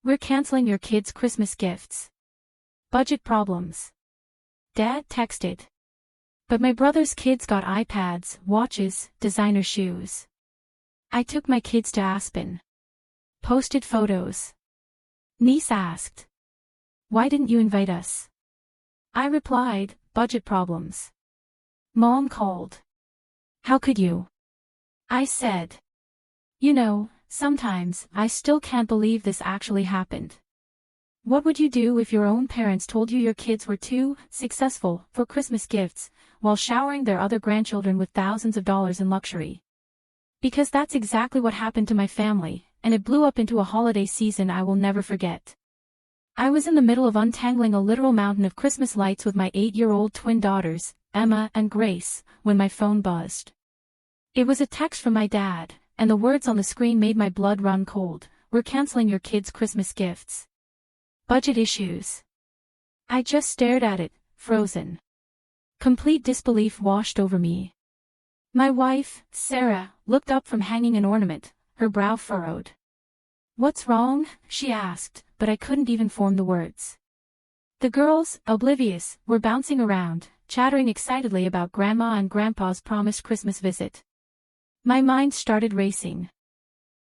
We're canceling your kids' Christmas gifts. Budget problems. Dad texted. But my brother's kids got iPads, watches, designer shoes. I took my kids to Aspen. Posted photos. Niece asked. Why didn't you invite us? I replied, budget problems. Mom called. How could you? I said. You know, sometimes I still can't believe this actually happened. What would you do if your own parents told you your kids were too successful for Christmas gifts, while showering their other grandchildren with thousands of dollars in luxury? Because that's exactly what happened to my family, and it blew up into a holiday season I will never forget. I was in the middle of untangling a literal mountain of Christmas lights with my 8-year-old twin daughters, Emma and Grace, when my phone buzzed. It was a text from my dad, and the words on the screen made my blood run cold. We're canceling your kids' Christmas gifts. Budget issues. I just stared at it, frozen. Complete disbelief washed over me. My wife, Sarah, looked up from hanging an ornament, her brow furrowed. What's wrong? She asked, but I couldn't even form the words. The girls, oblivious, were bouncing around, chattering excitedly about Grandma and Grandpa's promised Christmas visit. My mind started racing.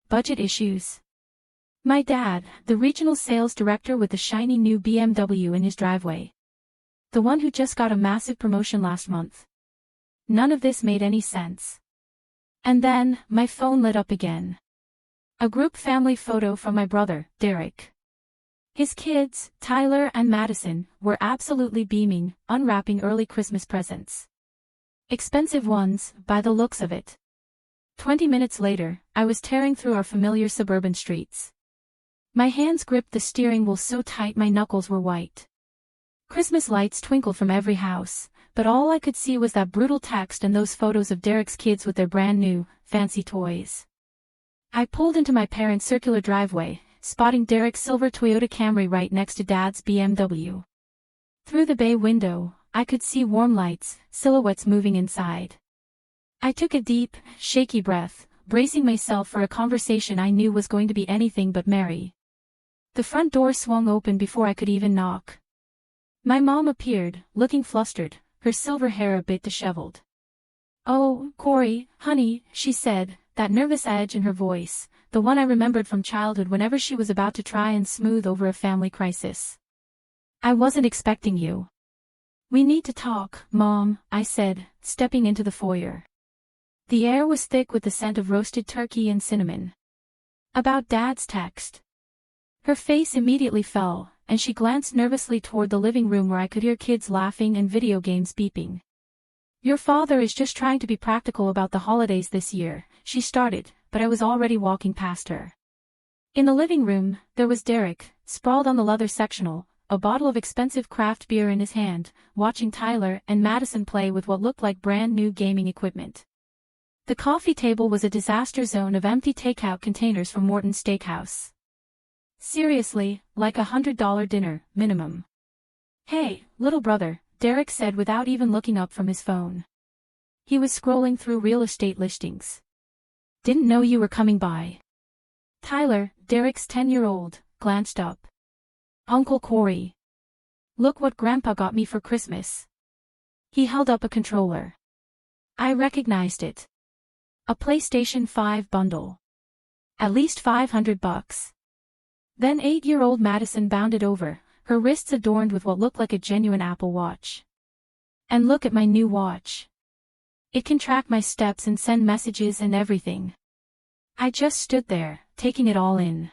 Budget issues. My dad, the regional sales director with the shiny new BMW in his driveway. The one who just got a massive promotion last month. None of this made any sense. And then, my phone lit up again. A group family photo from my brother, Derek. His kids, Tyler and Madison, were absolutely beaming, unwrapping early Christmas presents. Expensive ones, by the looks of it. 20 minutes later, I was tearing through our familiar suburban streets. My hands gripped the steering wheel so tight my knuckles were white. Christmas lights twinkled from every house, but all I could see was that brutal text and those photos of Derek's kids with their brand new, fancy toys. I pulled into my parents' circular driveway, spotting Derek's silver Toyota Camry right next to Dad's BMW. Through the bay window, I could see warm lights, silhouettes moving inside. I took a deep, shaky breath, bracing myself for a conversation I knew was going to be anything but merry. The front door swung open before I could even knock. My mom appeared, looking flustered, her silver hair a bit disheveled. Oh, Corey, honey, she said, that nervous edge in her voice, the one I remembered from childhood whenever she was about to try and smooth over a family crisis. I wasn't expecting you. We need to talk, Mom, I said, stepping into the foyer. The air was thick with the scent of roasted turkey and cinnamon. About Dad's text. Her face immediately fell, and she glanced nervously toward the living room where I could hear kids laughing and video games beeping. Your father is just trying to be practical about the holidays this year, she started, but I was already walking past her. In the living room, there was Derek, sprawled on the leather sectional, a bottle of expensive craft beer in his hand, watching Tyler and Madison play with what looked like brand new gaming equipment. The coffee table was a disaster zone of empty takeout containers from Morton's Steakhouse. Seriously, like $100 dinner, minimum. Hey, little brother, Derek said without even looking up from his phone. He was scrolling through real estate listings. Didn't know you were coming by. Tyler, Derek's 10-year-old, glanced up. Uncle Corey. Look what Grandpa got me for Christmas. He held up a controller. I recognized it. A PlayStation 5 bundle. At least $500. Then 8-year-old Madison bounded over, her wrists adorned with what looked like a genuine Apple Watch. And look at my new watch. It can track my steps and send messages and everything. I just stood there, taking it all in.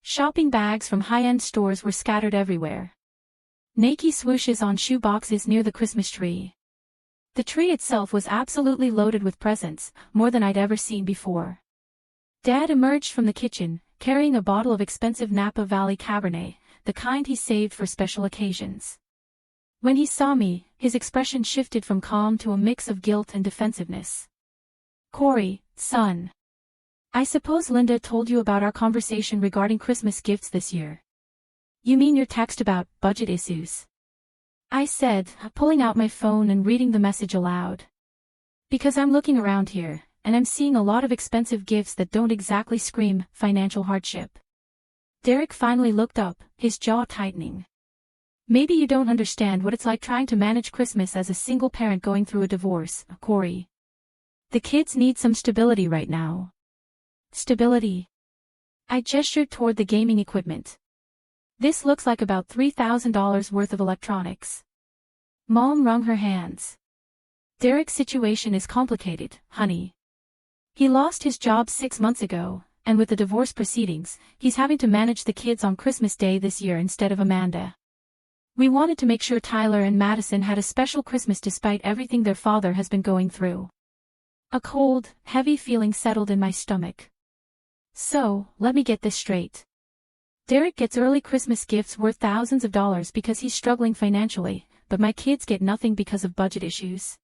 Shopping bags from high-end stores were scattered everywhere. Nike swooshes on shoe boxes near the Christmas tree. The tree itself was absolutely loaded with presents, more than I'd ever seen before. Dad emerged from the kitchen, carrying a bottle of expensive Napa Valley Cabernet, the kind he saved for special occasions. When he saw me, his expression shifted from calm to a mix of guilt and defensiveness. Corey, son. I suppose Linda told you about our conversation regarding Christmas gifts this year. You mean your text about budget issues? I said, pulling out my phone and reading the message aloud. Because I'm looking around here, and I'm seeing a lot of expensive gifts that don't exactly scream financial hardship. Derek finally looked up, his jaw tightening. Maybe you don't understand what it's like trying to manage Christmas as a single parent going through a divorce, Corey. The kids need some stability right now. Stability? I gestured toward the gaming equipment. This looks like about $3,000 worth of electronics. Mom wrung her hands. Derek's situation is complicated, honey. He lost his job 6 months ago, and with the divorce proceedings, he's having to manage the kids on Christmas Day this year instead of Amanda. We wanted to make sure Tyler and Madison had a special Christmas despite everything their father has been going through. A cold, heavy feeling settled in my stomach. So, let me get this straight. Derek gets early Christmas gifts worth thousands of dollars because he's struggling financially, but my kids get nothing because of budget issues.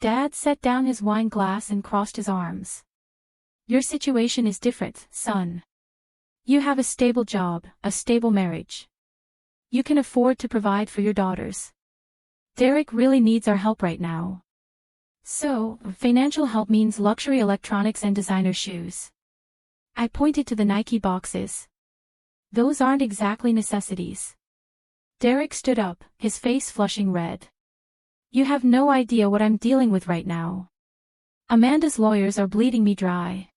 Dad set down his wine glass and crossed his arms. Your situation is different, son. You have a stable job, a stable marriage. You can afford to provide for your daughters. Derek really needs our help right now. So, financial help means luxury electronics and designer shoes. I pointed to the Nike boxes. Those aren't exactly necessities. Derek stood up, his face flushing red. You have no idea what I'm dealing with right now. Amanda's lawyers are bleeding me dry.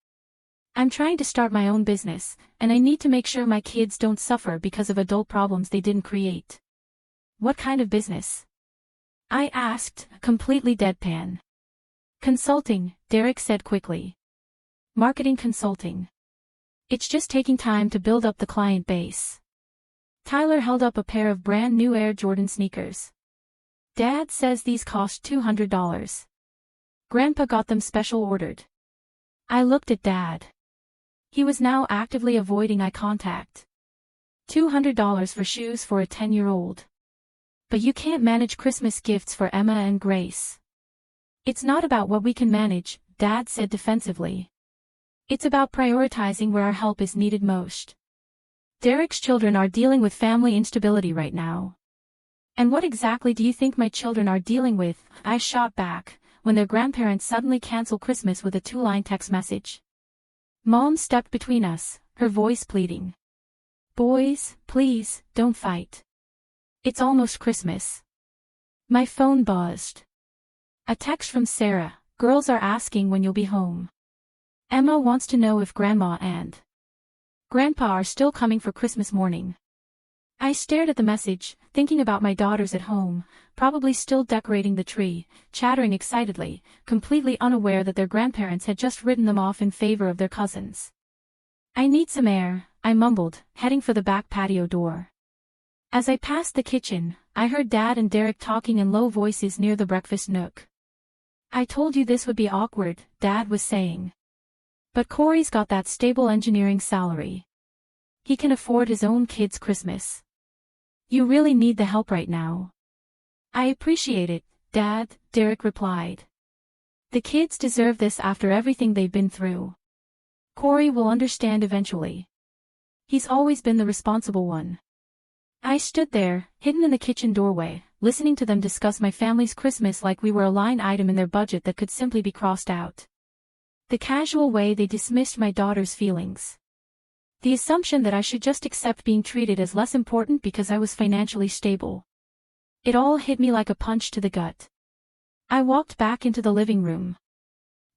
I'm trying to start my own business, and I need to make sure my kids don't suffer because of adult problems they didn't create. What kind of business? I asked, completely deadpan. Consulting, Derek said quickly. Marketing consulting. It's just taking time to build up the client base. Tyler held up a pair of brand new Air Jordan sneakers. Dad says these cost $200. Grandpa got them special ordered. I looked at Dad. He was now actively avoiding eye contact. $200 for shoes for a 10-year-old. But you can't manage Christmas gifts for Emma and Grace. It's not about what we can manage, Dad said defensively. It's about prioritizing where our help is needed most. Derek's children are dealing with family instability right now. And what exactly do you think my children are dealing with? I shot back, when their grandparents suddenly cancel Christmas with a 2-line text message. Mom stepped between us, her voice pleading. Boys, please, don't fight. It's almost Christmas. My phone buzzed. A text from Sarah, girls are asking when you'll be home. Emma wants to know if Grandma and Grandpa are still coming for Christmas morning. I stared at the message, thinking about my daughters at home, probably still decorating the tree, chattering excitedly, completely unaware that their grandparents had just written them off in favor of their cousins. I need some air, I mumbled, heading for the back patio door. As I passed the kitchen, I heard Dad and Derek talking in low voices near the breakfast nook. I told you this would be awkward, Dad was saying. But Corey's got that stable engineering salary. He can afford his own kids' Christmas. You really need the help right now. I appreciate it, Dad, Derek replied. The kids deserve this after everything they've been through. Corey will understand eventually. He's always been the responsible one. I stood there, hidden in the kitchen doorway, listening to them discuss my family's Christmas like we were a line item in their budget that could simply be crossed out. The casual way they dismissed my daughter's feelings. The assumption that I should just accept being treated as less important because I was financially stable. It all hit me like a punch to the gut. I walked back into the living room.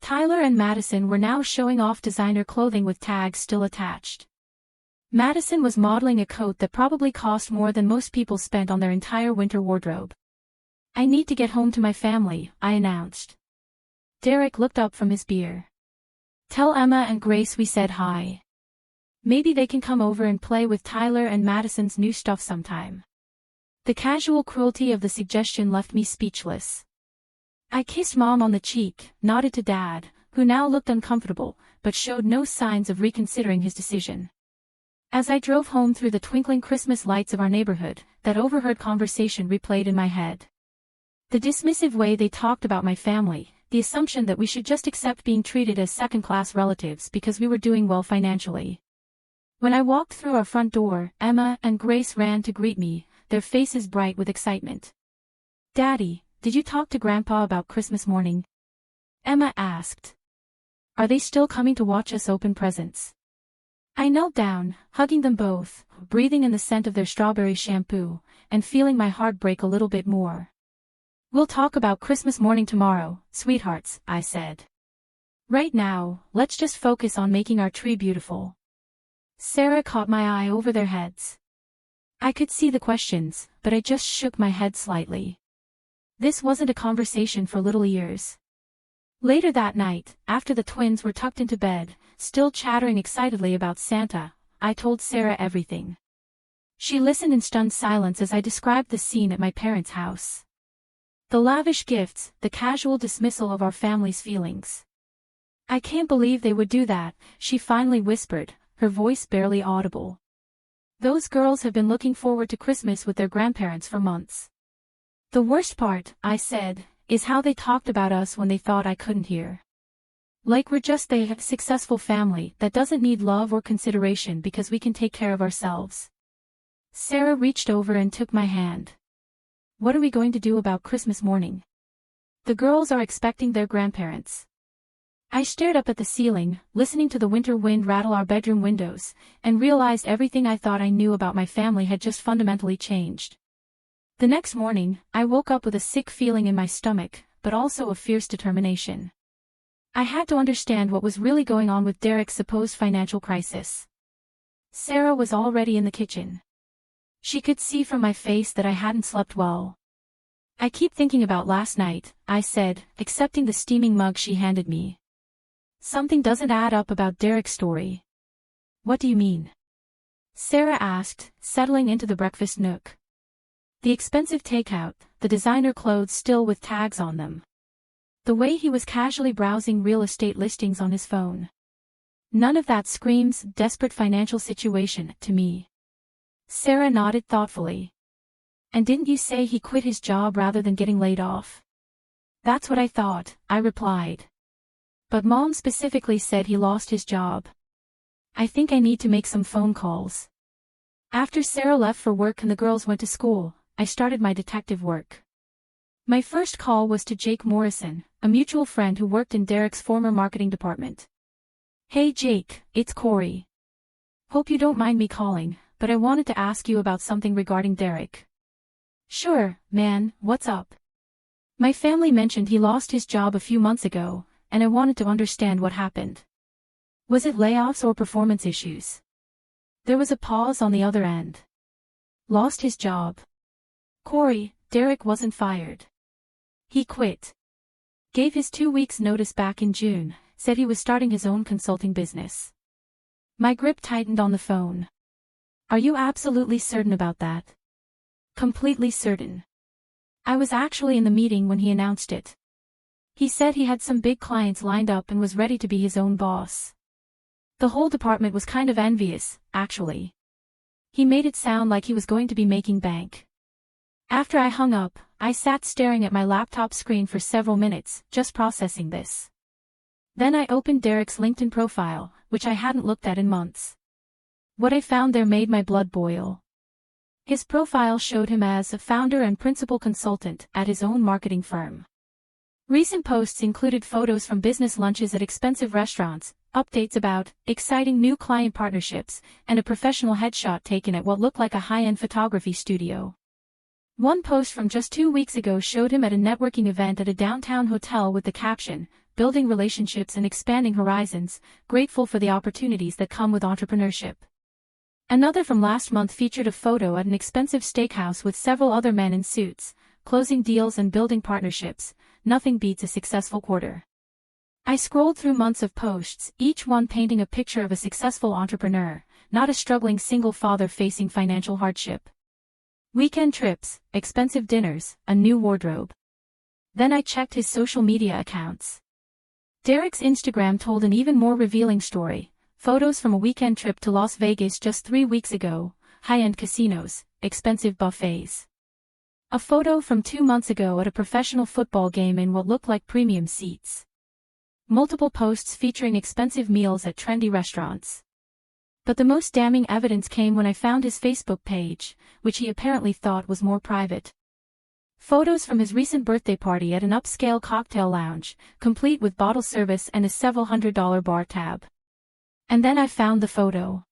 Tyler and Madison were now showing off designer clothing with tags still attached. Madison was modeling a coat that probably cost more than most people spent on their entire winter wardrobe. I need to get home to my family, I announced. Derek looked up from his beer. Tell Emma and Grace we said hi. Maybe they can come over and play with Tyler and Madison's new stuff sometime. The casual cruelty of the suggestion left me speechless. I kissed Mom on the cheek, nodded to Dad, who now looked uncomfortable, but showed no signs of reconsidering his decision. As I drove home through the twinkling Christmas lights of our neighborhood, that overheard conversation replayed in my head. The dismissive way they talked about my family, the assumption that we should just accept being treated as second-class relatives because we were doing well financially. When I walked through our front door, Emma and Grace ran to greet me, their faces bright with excitement. Daddy, did you talk to Grandpa about Christmas morning? Emma asked. Are they still coming to watch us open presents? I knelt down, hugging them both, breathing in the scent of their strawberry shampoo, and feeling my heart break a little bit more. "We'll talk about Christmas morning tomorrow, sweethearts," I said. "Right now, let's just focus on making our tree beautiful." Sarah caught my eye over their heads. I could see the questions, but I just shook my head slightly. This wasn't a conversation for little ears. Later that night, after the twins were tucked into bed, still chattering excitedly about Santa, I told Sarah everything. She listened in stunned silence as I described the scene at my parents' house. The lavish gifts, the casual dismissal of our family's feelings. "I can't believe they would do that," she finally whispered, her voice barely audible. "Those girls have been looking forward to Christmas with their grandparents for months." "The worst part," I said, "is how they talked about us when they thought I couldn't hear. Like we're just a successful family that doesn't need love or consideration because we can take care of ourselves." Sarah reached over and took my hand. "What are we going to do about Christmas morning? The girls are expecting their grandparents." I stared up at the ceiling, listening to the winter wind rattle our bedroom windows, and realized everything I thought I knew about my family had just fundamentally changed. The next morning, I woke up with a sick feeling in my stomach, but also a fierce determination. I had to understand what was really going on with Derek's supposed financial crisis. Sarah was already in the kitchen. She could see from my face that I hadn't slept well. "I keep thinking about last night," I said, accepting the steaming mug she handed me. "Something doesn't add up about Derek's story." "What do you mean?" Sarah asked, settling into the breakfast nook. "The expensive takeout, the designer clothes still with tags on them. The way he was casually browsing real estate listings on his phone. None of that screams desperate financial situation to me." Sarah nodded thoughtfully. "And didn't you say he quit his job rather than getting laid off?" "That's what I thought," I replied. "But Mom specifically said he lost his job. I think I need to make some phone calls." After Sarah left for work and the girls went to school, I started my detective work. My first call was to Jake Morrison, a mutual friend who worked in Derek's former marketing department. "Hey Jake, it's Corey. Hope you don't mind me calling, but I wanted to ask you about something regarding Derek." "Sure, man, what's up?" "My family mentioned he lost his job a few months ago, and I wanted to understand what happened. Was it layoffs or performance issues?" There was a pause on the other end. "Lost his job. Corey, Derek wasn't fired. He quit. Gave his 2 weeks notice back in June, said he was starting his own consulting business." My grip tightened on the phone. "Are you absolutely certain about that?" "Completely certain. I was actually in the meeting when he announced it. He said he had some big clients lined up and was ready to be his own boss. The whole department was kind of envious, actually. He made it sound like he was going to be making bank." After I hung up, I sat staring at my laptop screen for several minutes, just processing this. Then I opened Derek's LinkedIn profile, which I hadn't looked at in months. What I found there made my blood boil. His profile showed him as a founder and principal consultant at his own marketing firm. Recent posts included photos from business lunches at expensive restaurants, updates about exciting new client partnerships, and a professional headshot taken at what looked like a high-end photography studio. One post from just 2 weeks ago showed him at a networking event at a downtown hotel with the caption, "Building relationships and expanding horizons, grateful for the opportunities that come with entrepreneurship." Another from last month featured a photo at an expensive steakhouse with several other men in suits, closing deals and building partnerships. Nothing beats a successful quarter. I scrolled through months of posts, each one painting a picture of a successful entrepreneur, not a struggling single father facing financial hardship. Weekend trips, expensive dinners, a new wardrobe. Then I checked his social media accounts. Derek's Instagram told an even more revealing story. Photos from a weekend trip to Las Vegas just 3 weeks ago, high-end casinos, expensive buffets. A photo from 2 months ago at a professional football game in what looked like premium seats. Multiple posts featuring expensive meals at trendy restaurants. But the most damning evidence came when I found his Facebook page, which he apparently thought was more private. Photos from his recent birthday party at an upscale cocktail lounge, complete with bottle service and a several $100 bar tab. And then I found the photo.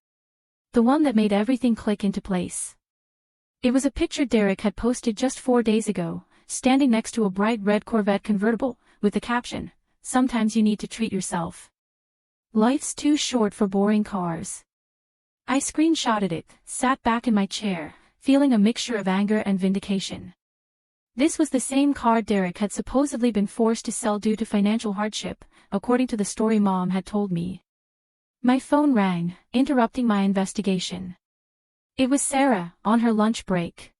The one that made everything click into place. It was a picture Derek had posted just 4 days ago, standing next to a bright red Corvette convertible, with the caption, "Sometimes you need to treat yourself. Life's too short for boring cars." I screenshotted it, sat back in my chair, feeling a mixture of anger and vindication. This was the same car Derek had supposedly been forced to sell due to financial hardship, according to the story Mom had told me. My phone rang, interrupting my investigation. It was Sarah, on her lunch break.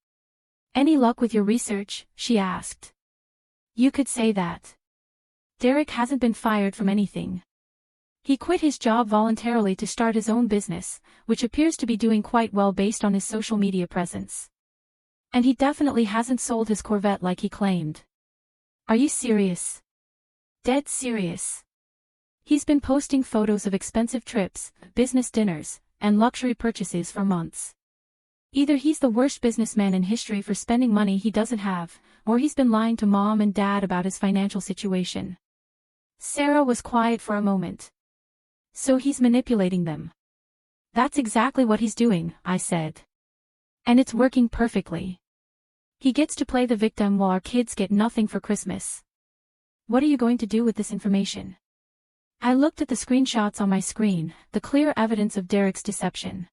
"Any luck with your research?" she asked. "You could say that. Derek hasn't been fired from anything. He quit his job voluntarily to start his own business, which appears to be doing quite well based on his social media presence. And he definitely hasn't sold his Corvette like he claimed." "Are you serious?" "Dead serious. He's been posting photos of expensive trips, business dinners, and luxury purchases for months. Either he's the worst businessman in history for spending money he doesn't have, or he's been lying to Mom and Dad about his financial situation." Sarah was quiet for a moment. "So he's manipulating them." "That's exactly what he's doing," I said. "And it's working perfectly. He gets to play the victim while our kids get nothing for Christmas." "What are you going to do with this information?" I looked at the screenshots on my screen, the clear evidence of Derek's deception.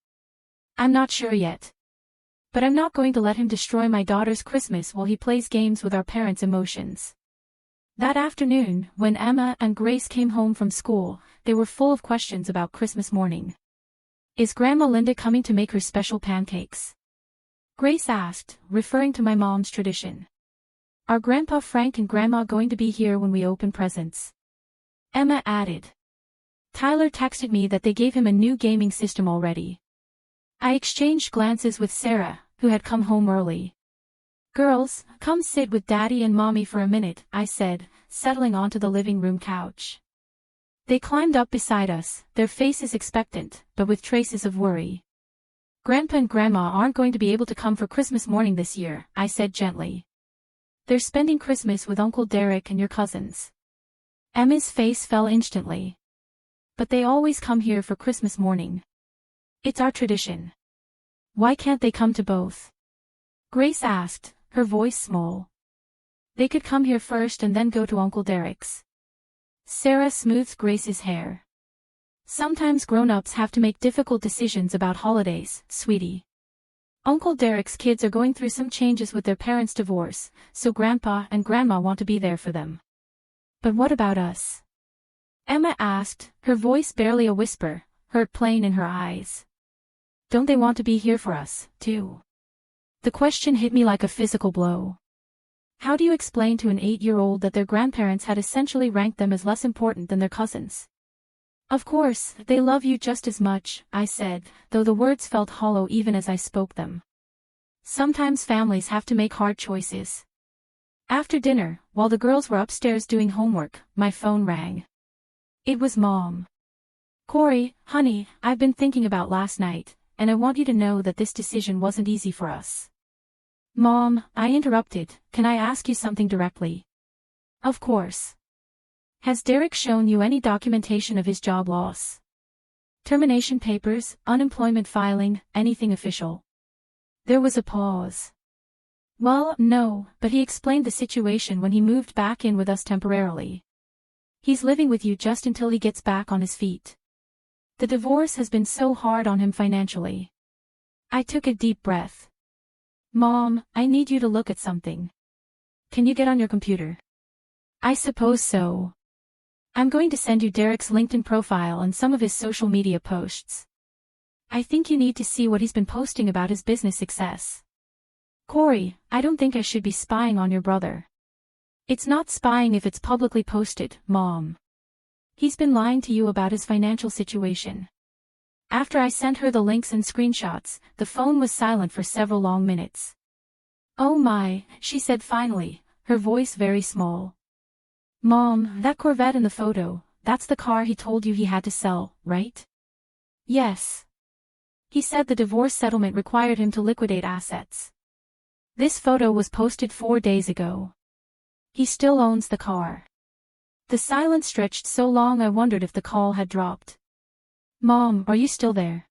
"I'm not sure yet. But I'm not going to let him destroy my daughter's Christmas while he plays games with our parents' emotions." That afternoon, when Emma and Grace came home from school, they were full of questions about Christmas morning. "Is Grandma Linda coming to make her special pancakes?" Grace asked, referring to my mom's tradition. "Are Grandpa Frank and Grandma going to be here when we open presents?" Emma added. "Tyler texted me that they gave him a new gaming system already." I exchanged glances with Sarah, who had come home early. "Girls, come sit with Daddy and Mommy for a minute," I said, settling onto the living room couch. They climbed up beside us, their faces expectant, but with traces of worry. "Grandpa and Grandma aren't going to be able to come for Christmas morning this year," I said gently. "They're spending Christmas with Uncle Derek and your cousins." Emma's face fell instantly. "But they always come here for Christmas morning. It's our tradition. Why can't they come to both?" Grace asked, her voice small. "They could come here first and then go to Uncle Derek's." Sarah smoothed Grace's hair. "Sometimes grown-ups have to make difficult decisions about holidays, sweetie. Uncle Derek's kids are going through some changes with their parents' divorce, so Grandpa and Grandma want to be there for them." "But what about us?" Emma asked, her voice barely a whisper, hurt plain in her eyes. "Don't they want to be here for us, too?" The question hit me like a physical blow. How do you explain to an 8-year-old that their grandparents had essentially ranked them as less important than their cousins? "Of course, they love you just as much," I said, though the words felt hollow even as I spoke them. Sometimes families have to make hard choices. After dinner, while the girls were upstairs doing homework, my phone rang. It was Mom. "Corey, honey, I've been thinking about last night, and I want you to know that this decision wasn't easy for us." "Mom," I interrupted, "can I ask you something directly?" "Of course. Has Derek shown you any documentation of his job loss? Termination papers, unemployment filing, anything official?" There was a pause. "Well, no, but he explained the situation when he moved back in with us temporarily. He's living with you just until he gets back on his feet. The divorce has been so hard on him financially." I took a deep breath. "Mom, I need you to look at something. Can you get on your computer?" "I suppose so. I'm going to send you Derek's LinkedIn profile and some of his social media posts. I think you need to see what he's been posting about his business success." "Corey, I don't think I should be spying on your brother." "It's not spying if it's publicly posted, Mom. He's been lying to you about his financial situation." After I sent her the links and screenshots, the phone was silent for several long minutes. "Oh my," she said finally, her voice very small. "Mom, that Corvette in the photo, that's the car he told you he had to sell, right?" "Yes. He said the divorce settlement required him to liquidate assets. This photo was posted 4 days ago. He still owns the car." The silence stretched so long I wondered if the call had dropped. Mom, are you still there?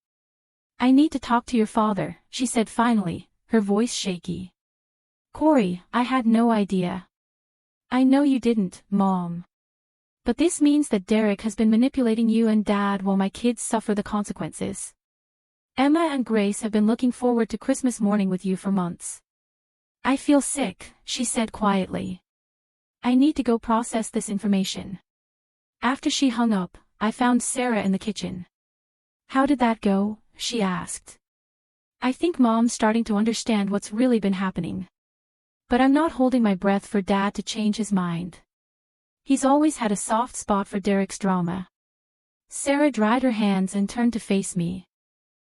I need to talk to your father, she said finally, her voice shaky. Corey, I had no idea. I know you didn't, Mom. But this means that Derek has been manipulating you and Dad while my kids suffer the consequences. Emma and Grace have been looking forward to Christmas morning with you for months. I feel sick, she said quietly. I need to go process this information. After she hung up, I found Sarah in the kitchen. How did that go? She asked. I think Mom's starting to understand what's really been happening. But I'm not holding my breath for Dad to change his mind. He's always had a soft spot for Derek's drama. Sarah dried her hands and turned to face me.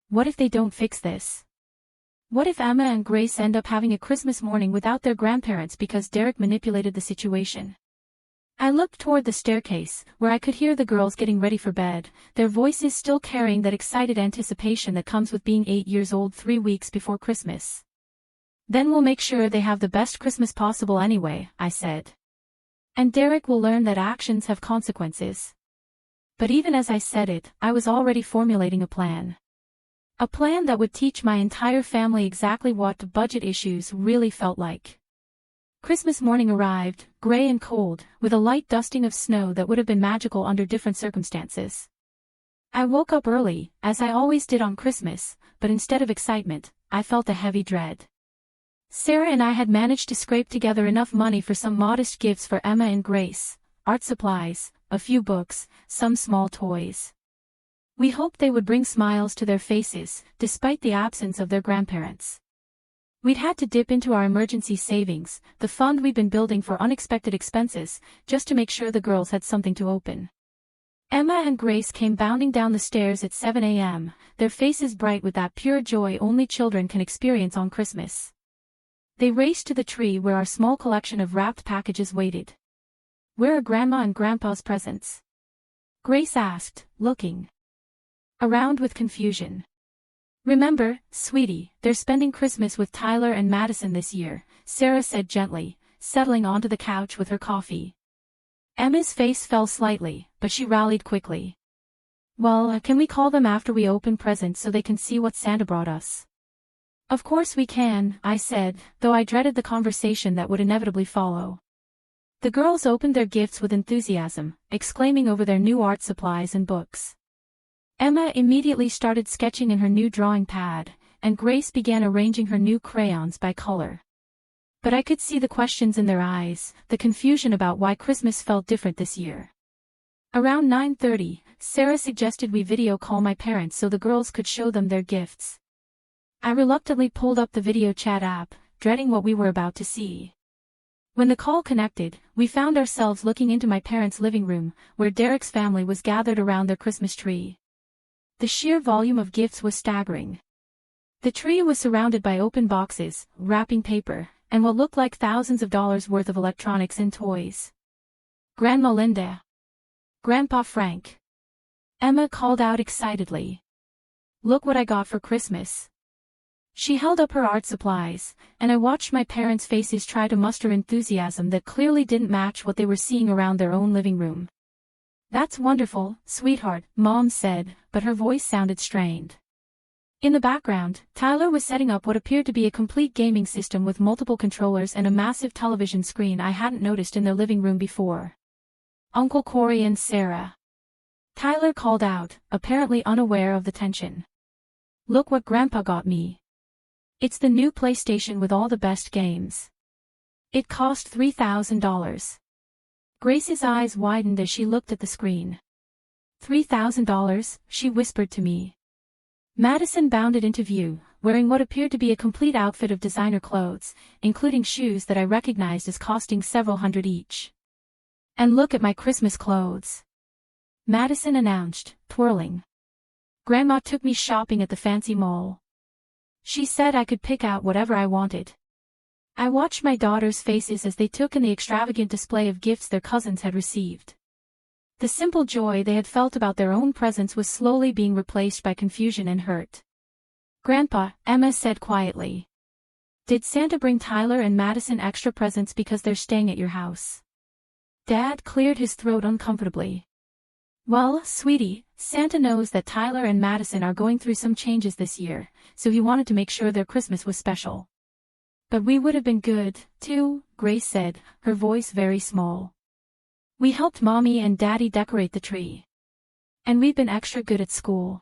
What if they don't fix this? What if Emma and Grace end up having a Christmas morning without their grandparents because Derek manipulated the situation? I looked toward the staircase, where I could hear the girls getting ready for bed, their voices still carrying that excited anticipation that comes with being 8 years old 3 weeks before Christmas. Then we'll make sure they have the best Christmas possible anyway, I said. And Derek will learn that actions have consequences. But even as I said it, I was already formulating a plan. A plan that would teach my entire family exactly what budget issues really felt like. Christmas morning arrived, gray and cold, with a light dusting of snow that would have been magical under different circumstances. I woke up early, as I always did on Christmas, but instead of excitement, I felt a heavy dread. Sarah and I had managed to scrape together enough money for some modest gifts for Emma and Grace, art supplies, a few books, some small toys. We hoped they would bring smiles to their faces, despite the absence of their grandparents. We'd had to dip into our emergency savings, the fund we'd been building for unexpected expenses, just to make sure the girls had something to open. Emma and Grace came bounding down the stairs at 7 a.m., their faces bright with that pure joy only children can experience on Christmas. They raced to the tree where our small collection of wrapped packages waited. Where are Grandma and Grandpa's presents? Grace asked, looking around with confusion. Remember, sweetie, they're spending Christmas with Tyler and Madison this year, Sarah said gently, settling onto the couch with her coffee. Emma's face fell slightly, but she rallied quickly. Well, can we call them after we open presents so they can see what Santa brought us? Of course we can, I said, though I dreaded the conversation that would inevitably follow. The girls opened their gifts with enthusiasm, exclaiming over their new art supplies and books. Emma immediately started sketching in her new drawing pad, and Grace began arranging her new crayons by color. But I could see the questions in their eyes, the confusion about why Christmas felt different this year. Around 9:30, Sarah suggested we video call my parents so the girls could show them their gifts. I reluctantly pulled up the video chat app, dreading what we were about to see. When the call connected, we found ourselves looking into my parents' living room, where Derek's family was gathered around their Christmas tree. The sheer volume of gifts was staggering. The tree was surrounded by open boxes, wrapping paper, and what looked like thousands of dollars worth of electronics and toys. Grandma Linda. Grandpa Frank. Emma called out excitedly. Look what I got for Christmas. She held up her art supplies, and I watched my parents' faces try to muster enthusiasm that clearly didn't match what they were seeing around their own living room. That's wonderful, sweetheart, Mom said, but her voice sounded strained. In the background, Tyler was setting up what appeared to be a complete gaming system with multiple controllers and a massive television screen I hadn't noticed in their living room before. Uncle Corey and Sarah. Tyler called out, apparently unaware of the tension. Look what Grandpa got me. It's the new PlayStation with all the best games. It cost $3,000. Grace's eyes widened as she looked at the screen. $3,000, she whispered to me. Madison bounded into view, wearing what appeared to be a complete outfit of designer clothes, including shoes that I recognized as costing several hundred each. And look at my Christmas clothes. Madison announced, twirling. Grandma took me shopping at the fancy mall. She said I could pick out whatever I wanted. I watched my daughters' faces as they took in the extravagant display of gifts their cousins had received. The simple joy they had felt about their own presents was slowly being replaced by confusion and hurt. Grandpa, Emma said quietly. Did Santa bring Tyler and Madison extra presents because they're staying at your house? Dad cleared his throat uncomfortably. Well, sweetie, Santa knows that Tyler and Madison are going through some changes this year, so he wanted to make sure their Christmas was special. But we would have been good, too, Grace said, her voice very small. We helped Mommy and Daddy decorate the tree. And we've been extra good at school.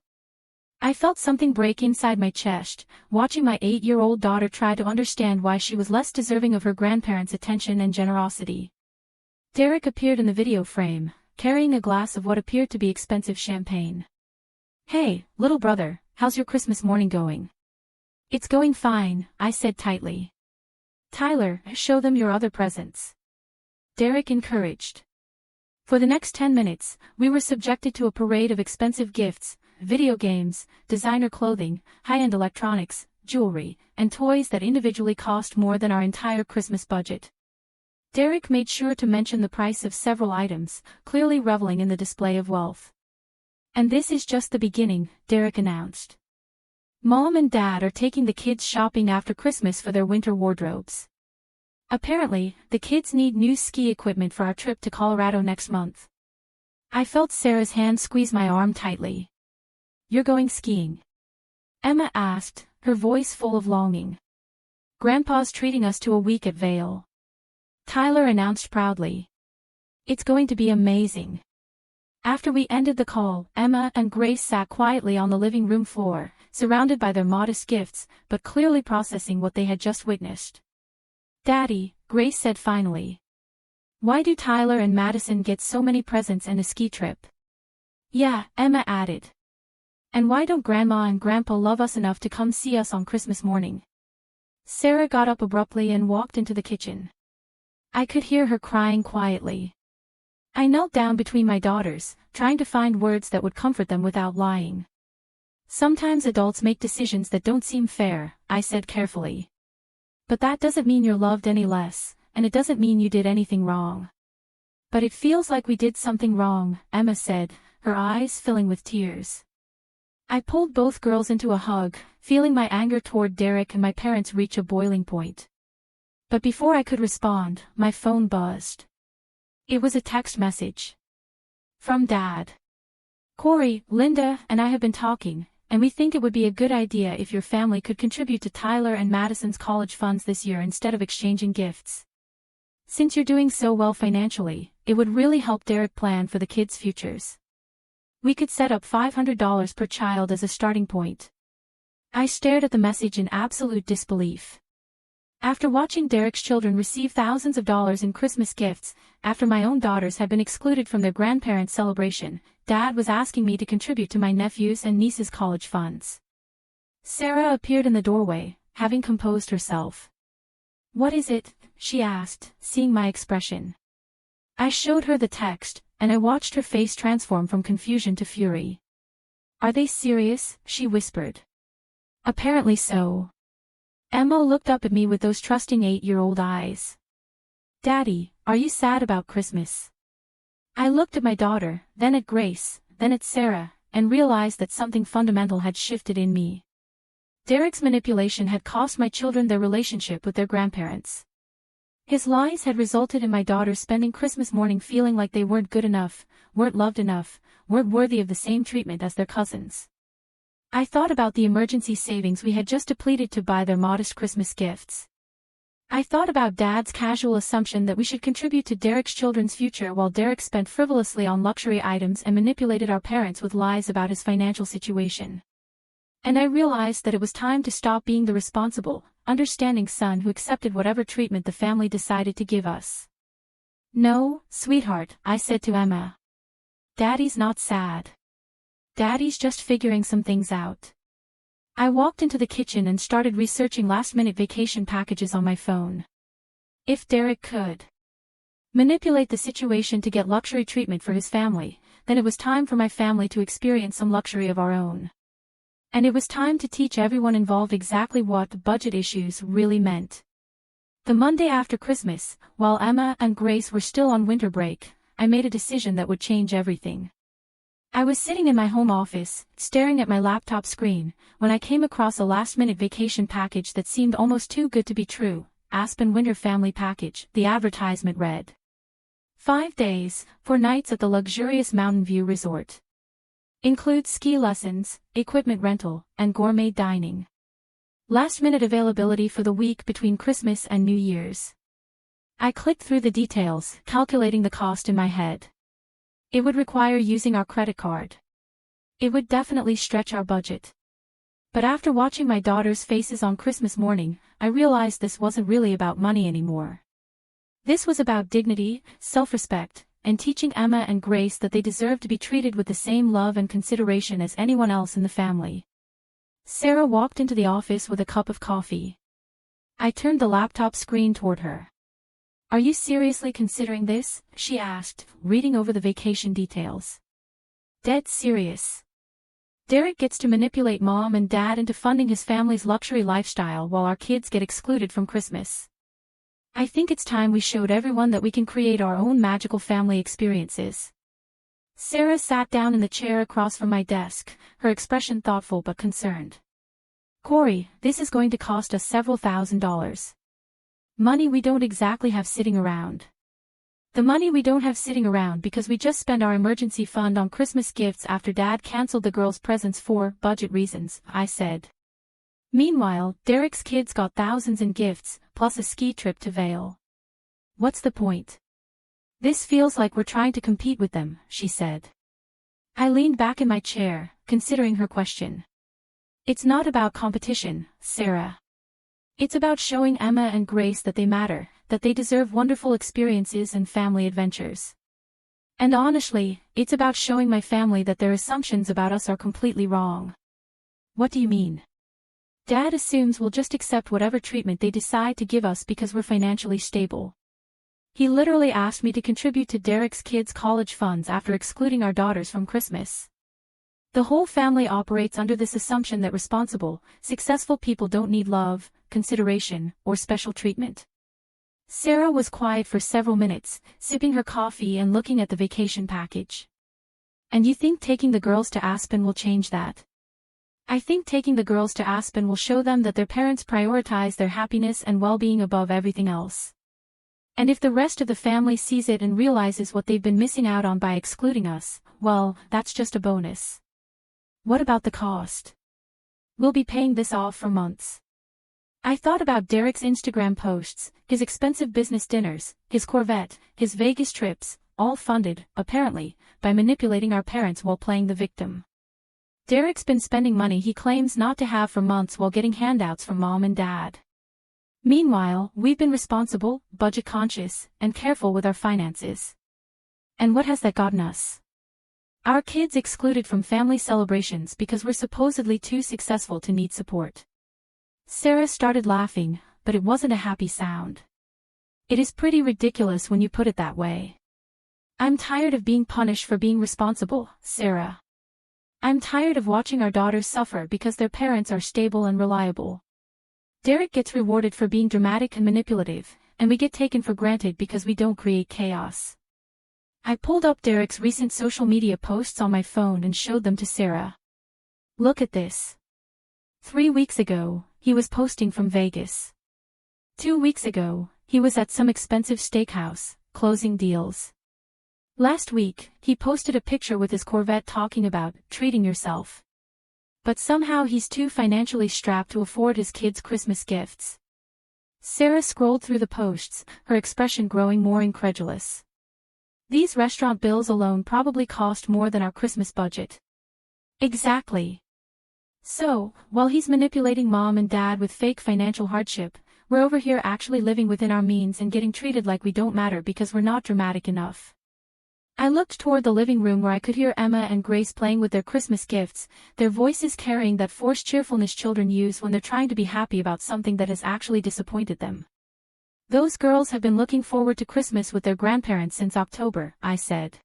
I felt something break inside my chest, watching my 8-year-old daughter try to understand why she was less deserving of her grandparents' attention and generosity. Derek appeared in the video frame, carrying a glass of what appeared to be expensive champagne. Hey, little brother, how's your Christmas morning going? It's going fine, I said tightly. Tyler, show them your other presents. Derek encouraged. For the next 10 minutes, we were subjected to a parade of expensive gifts, video games, designer clothing, high-end electronics, jewelry, and toys that individually cost more than our entire Christmas budget. Derek made sure to mention the price of several items, clearly reveling in the display of wealth. And this is just the beginning, Derek announced. Mom and Dad are taking the kids shopping after Christmas for their winter wardrobes. Apparently, the kids need new ski equipment for our trip to Colorado next month. I felt Sarah's hand squeeze my arm tightly. You're going skiing? Emma asked, her voice full of longing. Grandpa's treating us to a week at Vail. Tyler announced proudly. It's going to be amazing. After we ended the call, Emma and Grace sat quietly on the living room floor, surrounded by their modest gifts, but clearly processing what they had just witnessed. Daddy, Grace said finally. Why do Tyler and Madison get so many presents and a ski trip? Yeah, Emma added. And why don't Grandma and Grandpa love us enough to come see us on Christmas morning? Sarah got up abruptly and walked into the kitchen. I could hear her crying quietly. I knelt down between my daughters, trying to find words that would comfort them without lying. Sometimes adults make decisions that don't seem fair, I said carefully. But that doesn't mean you're loved any less, and it doesn't mean you did anything wrong. But it feels like we did something wrong, Emma said, her eyes filling with tears. I pulled both girls into a hug, feeling my anger toward Derek and my parents reach a boiling point. But before I could respond, my phone buzzed. It was a text message. From Dad. Corey, Linda, and I have been talking, and we think it would be a good idea if your family could contribute to Tyler and Madison's college funds this year instead of exchanging gifts. Since you're doing so well financially, it would really help Derek plan for the kids' futures. We could set up $500 per child as a starting point. I stared at the message in absolute disbelief. After watching Derek's children receive thousands of dollars in Christmas gifts, after my own daughters had been excluded from their grandparents' celebration, Dad was asking me to contribute to my nephews' and niece's college funds. Sarah appeared in the doorway, having composed herself. What is it? She asked, seeing my expression. I showed her the text, and I watched her face transform from confusion to fury. Are they serious? She whispered. Apparently so. Emma looked up at me with those trusting 8-year-old eyes. Daddy, are you sad about Christmas? I looked at my daughter, then at Grace, then at Sarah, and realized that something fundamental had shifted in me. Derek's manipulation had cost my children their relationship with their grandparents. His lies had resulted in my daughters spending Christmas morning feeling like they weren't good enough, weren't loved enough, weren't worthy of the same treatment as their cousins. I thought about the emergency savings we had just depleted to buy their modest Christmas gifts. I thought about Dad's casual assumption that we should contribute to Derek's children's future while Derek spent frivolously on luxury items and manipulated our parents with lies about his financial situation. And I realized that it was time to stop being the responsible, understanding son who accepted whatever treatment the family decided to give us. No, sweetheart, I said to Emma. Daddy's not sad. Daddy's just figuring some things out. I walked into the kitchen and started researching last-minute vacation packages on my phone. If Derek could manipulate the situation to get luxury treatment for his family, then it was time for my family to experience some luxury of our own. And it was time to teach everyone involved exactly what budget issues really meant. The Monday after Christmas, while Emma and Grace were still on winter break, I made a decision that would change everything. I was sitting in my home office, staring at my laptop screen, when I came across a last-minute vacation package that seemed almost too good to be true. Aspen Winter Family Package, the advertisement read. 5 days, 4 nights at the luxurious Mountain View Resort. Includes ski lessons, equipment rental, and gourmet dining. Last-minute availability for the week between Christmas and New Year's. I clicked through the details, calculating the cost in my head. It would require using our credit card. It would definitely stretch our budget. But after watching my daughter's faces on Christmas morning, I realized this wasn't really about money anymore. This was about dignity, self-respect, and teaching Emma and Grace that they deserve to be treated with the same love and consideration as anyone else in the family. Sarah walked into the office with a cup of coffee. I turned the laptop screen toward her. "Are you seriously considering this?" she asked, reading over the vacation details. "Dead serious. Derek gets to manipulate Mom and Dad into funding his family's luxury lifestyle while our kids get excluded from Christmas. I think it's time we showed everyone that we can create our own magical family experiences." Sarah sat down in the chair across from my desk, her expression thoughtful but concerned. "Corey, this is going to cost us several $1,000s. Money we don't exactly have sitting around. The money we don't have sitting around because we just spent our emergency fund on Christmas gifts after Dad canceled the girls' presents for budget reasons," I said. "Meanwhile, Derek's kids got thousands in gifts, plus a ski trip to Vail. What's the point? This feels like we're trying to compete with them," she said. I leaned back in my chair, considering her question. "It's not about competition, Sarah. It's about showing Emma and Grace that they matter, that they deserve wonderful experiences and family adventures. And honestly, it's about showing my family that their assumptions about us are completely wrong." "What do you mean?" "Dad assumes we'll just accept whatever treatment they decide to give us because we're financially stable. He literally asked me to contribute to Derek's kids' college funds after excluding our daughters from Christmas. The whole family operates under this assumption that responsible, successful people don't need love, consideration, or special treatment." Sarah was quiet for several minutes, sipping her coffee and looking at the vacation package. "And you think taking the girls to Aspen will change that?" "I think taking the girls to Aspen will show them that their parents prioritize their happiness and well-being above everything else. And if the rest of the family sees it and realizes what they've been missing out on by excluding us, well, that's just a bonus." "What about the cost?" "We'll be paying this off for months." I thought about Derek's Instagram posts, his expensive business dinners, his Corvette, his Vegas trips, all funded, apparently, by manipulating our parents while playing the victim. Derek's been spending money he claims not to have for months while getting handouts from Mom and Dad. Meanwhile, we've been responsible, budget-conscious, and careful with our finances. And what has that gotten us? Our kids excluded from family celebrations because we're supposedly too successful to need support. Sarah started laughing, but it wasn't a happy sound. "It is pretty ridiculous when you put it that way. I'm tired of being punished for being responsible, Sarah. I'm tired of watching our daughters suffer because their parents are stable and reliable. Derek gets rewarded for being dramatic and manipulative, and we get taken for granted because we don't create chaos." I pulled up Derek's recent social media posts on my phone and showed them to Sarah. "Look at this. 3 weeks ago, he was posting from Vegas. 2 weeks ago, he was at some expensive steakhouse, closing deals. Last week, he posted a picture with his Corvette talking about treating yourself. But somehow he's too financially strapped to afford his kids' Christmas gifts." Sarah scrolled through the posts, her expression growing more incredulous. "These restaurant bills alone probably cost more than our Christmas budget." "Exactly. So, while he's manipulating Mom and Dad with fake financial hardship, we're over here actually living within our means and getting treated like we don't matter because we're not dramatic enough." I looked toward the living room where I could hear Emma and Grace playing with their Christmas gifts, their voices carrying that forced cheerfulness children use when they're trying to be happy about something that has actually disappointed them. "Those girls have been looking forward to Christmas with their grandparents since October," I said.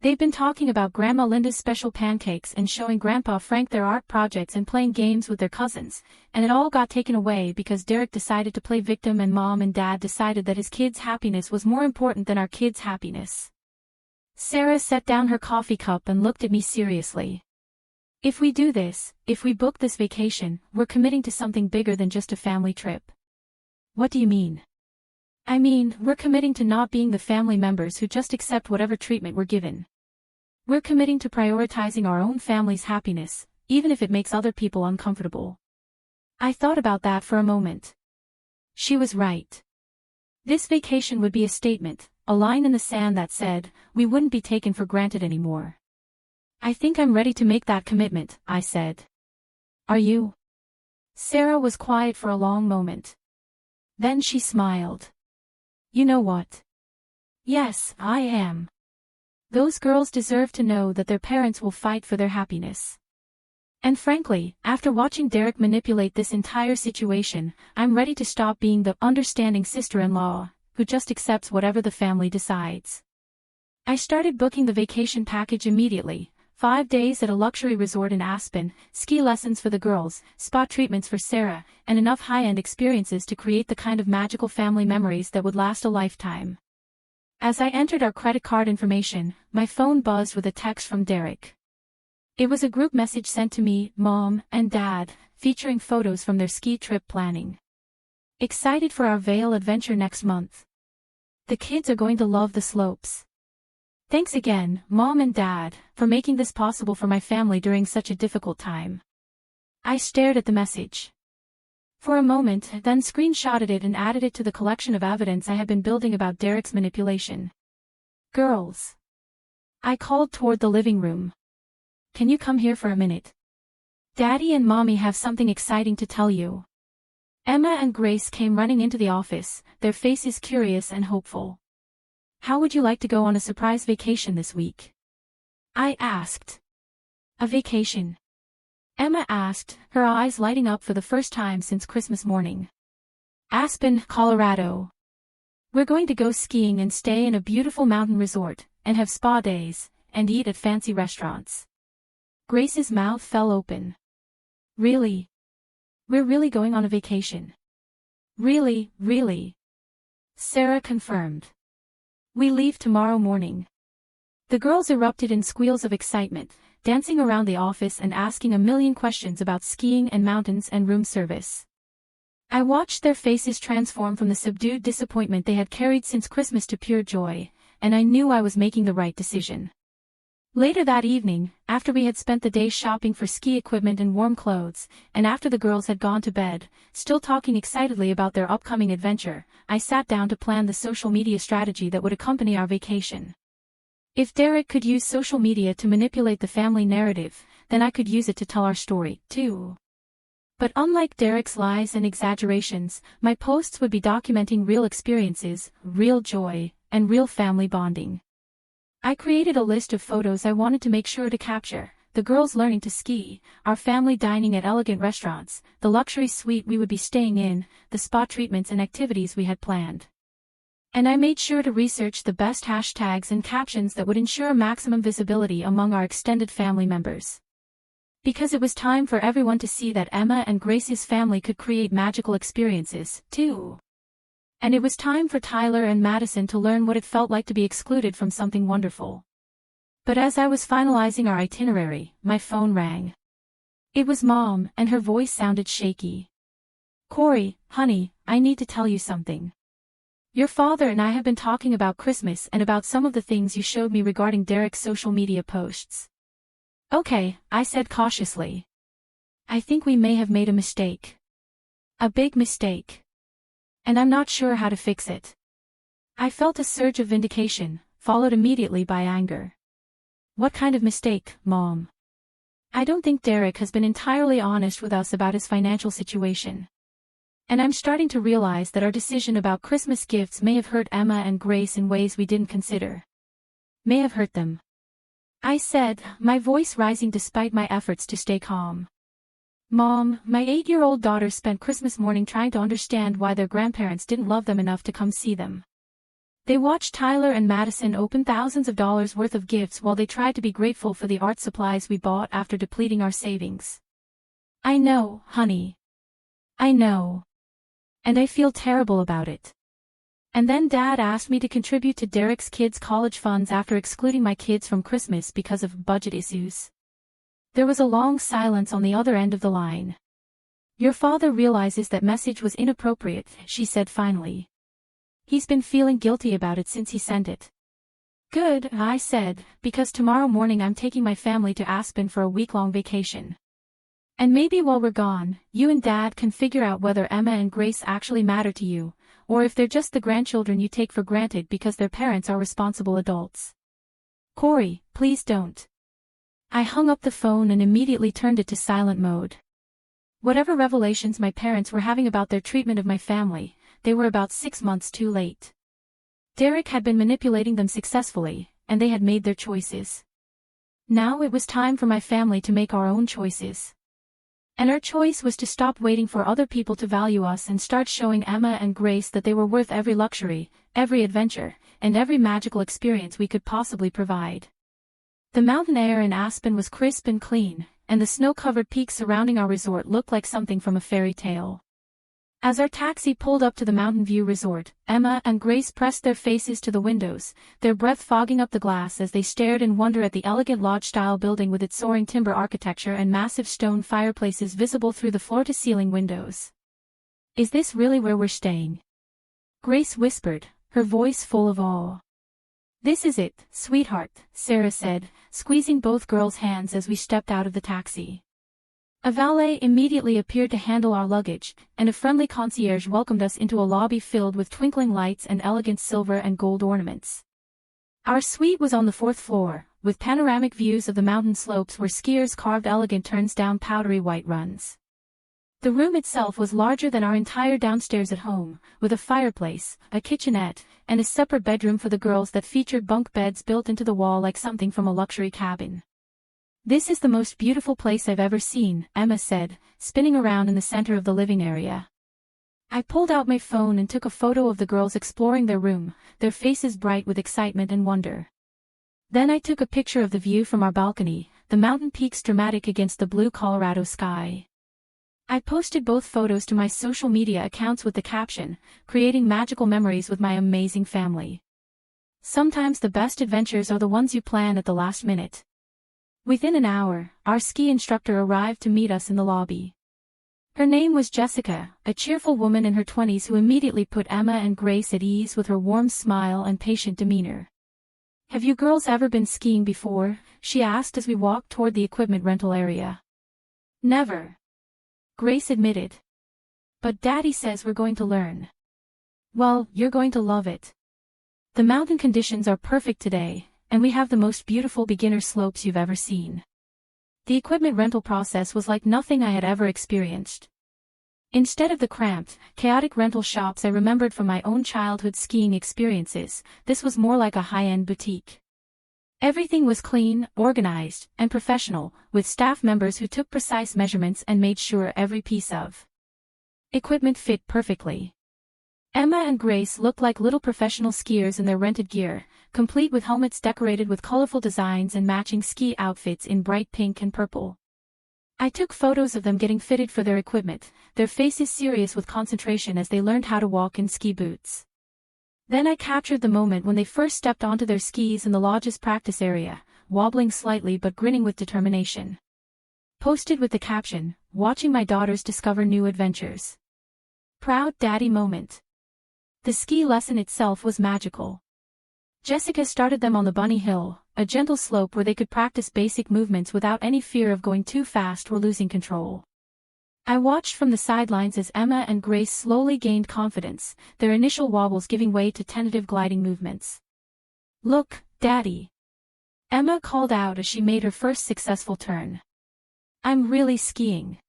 "They've been talking about Grandma Linda's special pancakes and showing Grandpa Frank their art projects and playing games with their cousins, and it all got taken away because Derek decided to play victim and Mom and Dad decided that his kids' happiness was more important than our kids' happiness." Sarah set down her coffee cup and looked at me seriously. "If we do this, if we book this vacation, we're committing to something bigger than just a family trip." "What do you mean?" "I mean, we're committing to not being the family members who just accept whatever treatment we're given. We're committing to prioritizing our own family's happiness, even if it makes other people uncomfortable. I thought about that for a moment. She was right. This vacation would be a statement, a line in the sand that said, we wouldn't be taken for granted anymore. I think I'm ready to make that commitment, I said. Are you? Sarah was quiet for a long moment. Then she smiled. You know what? Yes, I am. Those girls deserve to know that their parents will fight for their happiness. And frankly, after watching Derek manipulate this entire situation, I'm ready to stop being the understanding sister-in-law, who just accepts whatever the family decides. I started booking the vacation package immediately, 5 days at a luxury resort in Aspen, ski lessons for the girls, spa treatments for Sarah, and enough high-end experiences to create the kind of magical family memories that would last a lifetime. As I entered our credit card information, my phone buzzed with a text from Derek. It was a group message sent to me, Mom, and Dad, featuring photos from their ski trip planning. Excited for our Vail adventure next month. The kids are going to love the slopes. Thanks again, Mom and Dad, for making this possible for my family during such a difficult time. I stared at the message for a moment, then screenshotted it and added it to the collection of evidence I had been building about Derek's manipulation. Girls. I called toward the living room. Can you come here for a minute? Daddy and Mommy have something exciting to tell you. Emma and Grace came running into the office, their faces curious and hopeful. How would you like to go on a surprise vacation this week? I asked. A vacation? Emma asked, her eyes lighting up for the first time since Christmas morning. Aspen, Colorado. We're going to go skiing and stay in a beautiful mountain resort, and have spa days, and eat at fancy restaurants. Grace's mouth fell open. Really? We're really going on a vacation? Really, really? Sarah confirmed. We leave tomorrow morning. The girls erupted in squeals of excitement, dancing around the office and asking a million questions about skiing and mountains and room service. I watched their faces transform from the subdued disappointment they had carried since Christmas to pure joy, and I knew I was making the right decision. Later that evening, after we had spent the day shopping for ski equipment and warm clothes, and after the girls had gone to bed, still talking excitedly about their upcoming adventure, I sat down to plan the social media strategy that would accompany our vacation. If Derek could use social media to manipulate the family narrative, then I could use it to tell our story, too. But unlike Derek's lies and exaggerations, my posts would be documenting real experiences, real joy, and real family bonding. I created a list of photos I wanted to make sure to capture: the girls learning to ski, our family dining at elegant restaurants, the luxury suite we would be staying in, the spa treatments and activities we had planned. And I made sure to research the best hashtags and captions that would ensure maximum visibility among our extended family members. Because it was time for everyone to see that Emma and Grace's family could create magical experiences, too. And it was time for Tyler and Madison to learn what it felt like to be excluded from something wonderful. But as I was finalizing our itinerary, my phone rang. It was Mom, and her voice sounded shaky. Corey, honey, I need to tell you something. Your father and I have been talking about Christmas and about some of the things you showed me regarding Derek's social media posts. Okay, I said cautiously. I think we may have made a mistake. A big mistake. And I'm not sure how to fix it. I felt a surge of vindication, followed immediately by anger. What kind of mistake, Mom? I don't think Derek has been entirely honest with us about his financial situation. And I'm starting to realize that our decision about Christmas gifts may have hurt Emma and Grace in ways we didn't consider. May have hurt them. I said, my voice rising despite my efforts to stay calm. Mom, my 8-year-old daughter spent Christmas morning trying to understand why their grandparents didn't love them enough to come see them. They watched Tyler and Madison open thousands of dollars worth of gifts while they tried to be grateful for the art supplies we bought after depleting our savings. I know, honey. I know. And I feel terrible about it. And then Dad asked me to contribute to Derek's kids' college funds after excluding my kids from Christmas because of budget issues. There was a long silence on the other end of the line. Your father realizes that message was inappropriate, she said finally. He's been feeling guilty about it since he sent it. Good, I said, because tomorrow morning I'm taking my family to Aspen for a week-long vacation. And maybe while we're gone, you and Dad can figure out whether Emma and Grace actually matter to you, or if they're just the grandchildren you take for granted because their parents are responsible adults. Corey, please don't. I hung up the phone and immediately turned it to silent mode. Whatever revelations my parents were having about their treatment of my family, they were about 6 months too late. Derek had been manipulating them successfully, and they had made their choices. Now it was time for my family to make our own choices. And our choice was to stop waiting for other people to value us and start showing Emma and Grace that they were worth every luxury, every adventure, and every magical experience we could possibly provide. The mountain air in Aspen was crisp and clean, and the snow-covered peaks surrounding our resort looked like something from a fairy tale. As our taxi pulled up to the Mountain View Resort, Emma and Grace pressed their faces to the windows, their breath fogging up the glass as they stared in wonder at the elegant lodge-style building with its soaring timber architecture and massive stone fireplaces visible through the floor-to-ceiling windows. "Is this really where we're staying?" Grace whispered, her voice full of awe. "This is it, sweetheart," Sarah said, squeezing both girls' hands as we stepped out of the taxi. A valet immediately appeared to handle our luggage, and a friendly concierge welcomed us into a lobby filled with twinkling lights and elegant silver and gold ornaments. Our suite was on the 4th floor, with panoramic views of the mountain slopes where skiers carved elegant turns down powdery white runs. The room itself was larger than our entire downstairs at home, with a fireplace, a kitchenette, and a separate bedroom for the girls that featured bunk beds built into the wall like something from a luxury cabin. "This is the most beautiful place I've ever seen," Emma said, spinning around in the center of the living area. I pulled out my phone and took a photo of the girls exploring their room, their faces bright with excitement and wonder. Then I took a picture of the view from our balcony, the mountain peaks dramatic against the blue Colorado sky. I posted both photos to my social media accounts with the caption, "Creating magical memories with my amazing family." Sometimes the best adventures are the ones you plan at the last minute. Within an hour, our ski instructor arrived to meet us in the lobby. Her name was Jessica, a cheerful woman in her 20s who immediately put Emma and Grace at ease with her warm smile and patient demeanor. "Have you girls ever been skiing before?" she asked as we walked toward the equipment rental area. "Never," Grace admitted. "But Daddy says we're going to learn." "Well, you're going to love it. The mountain conditions are perfect today, and we have the most beautiful beginner slopes you've ever seen." The equipment rental process was like nothing I had ever experienced. Instead of the cramped, chaotic rental shops I remembered from my own childhood skiing experiences, this was more like a high-end boutique. Everything was clean, organized, and professional, with staff members who took precise measurements and made sure every piece of equipment fit perfectly. Emma and Grace looked like little professional skiers in their rented gear, complete with helmets decorated with colorful designs and matching ski outfits in bright pink and purple. I took photos of them getting fitted for their equipment, their faces serious with concentration as they learned how to walk in ski boots. Then I captured the moment when they first stepped onto their skis in the lodge's practice area, wobbling slightly but grinning with determination. Posted with the caption, "Watching my daughters discover new adventures." Proud daddy moment. The ski lesson itself was magical. Jessica started them on the Bunny Hill, a gentle slope where they could practice basic movements without any fear of going too fast or losing control. I watched from the sidelines as Emma and Grace slowly gained confidence, their initial wobbles giving way to tentative gliding movements. "Look, Daddy!" Emma called out as she made her first successful turn. "I'm really skiing."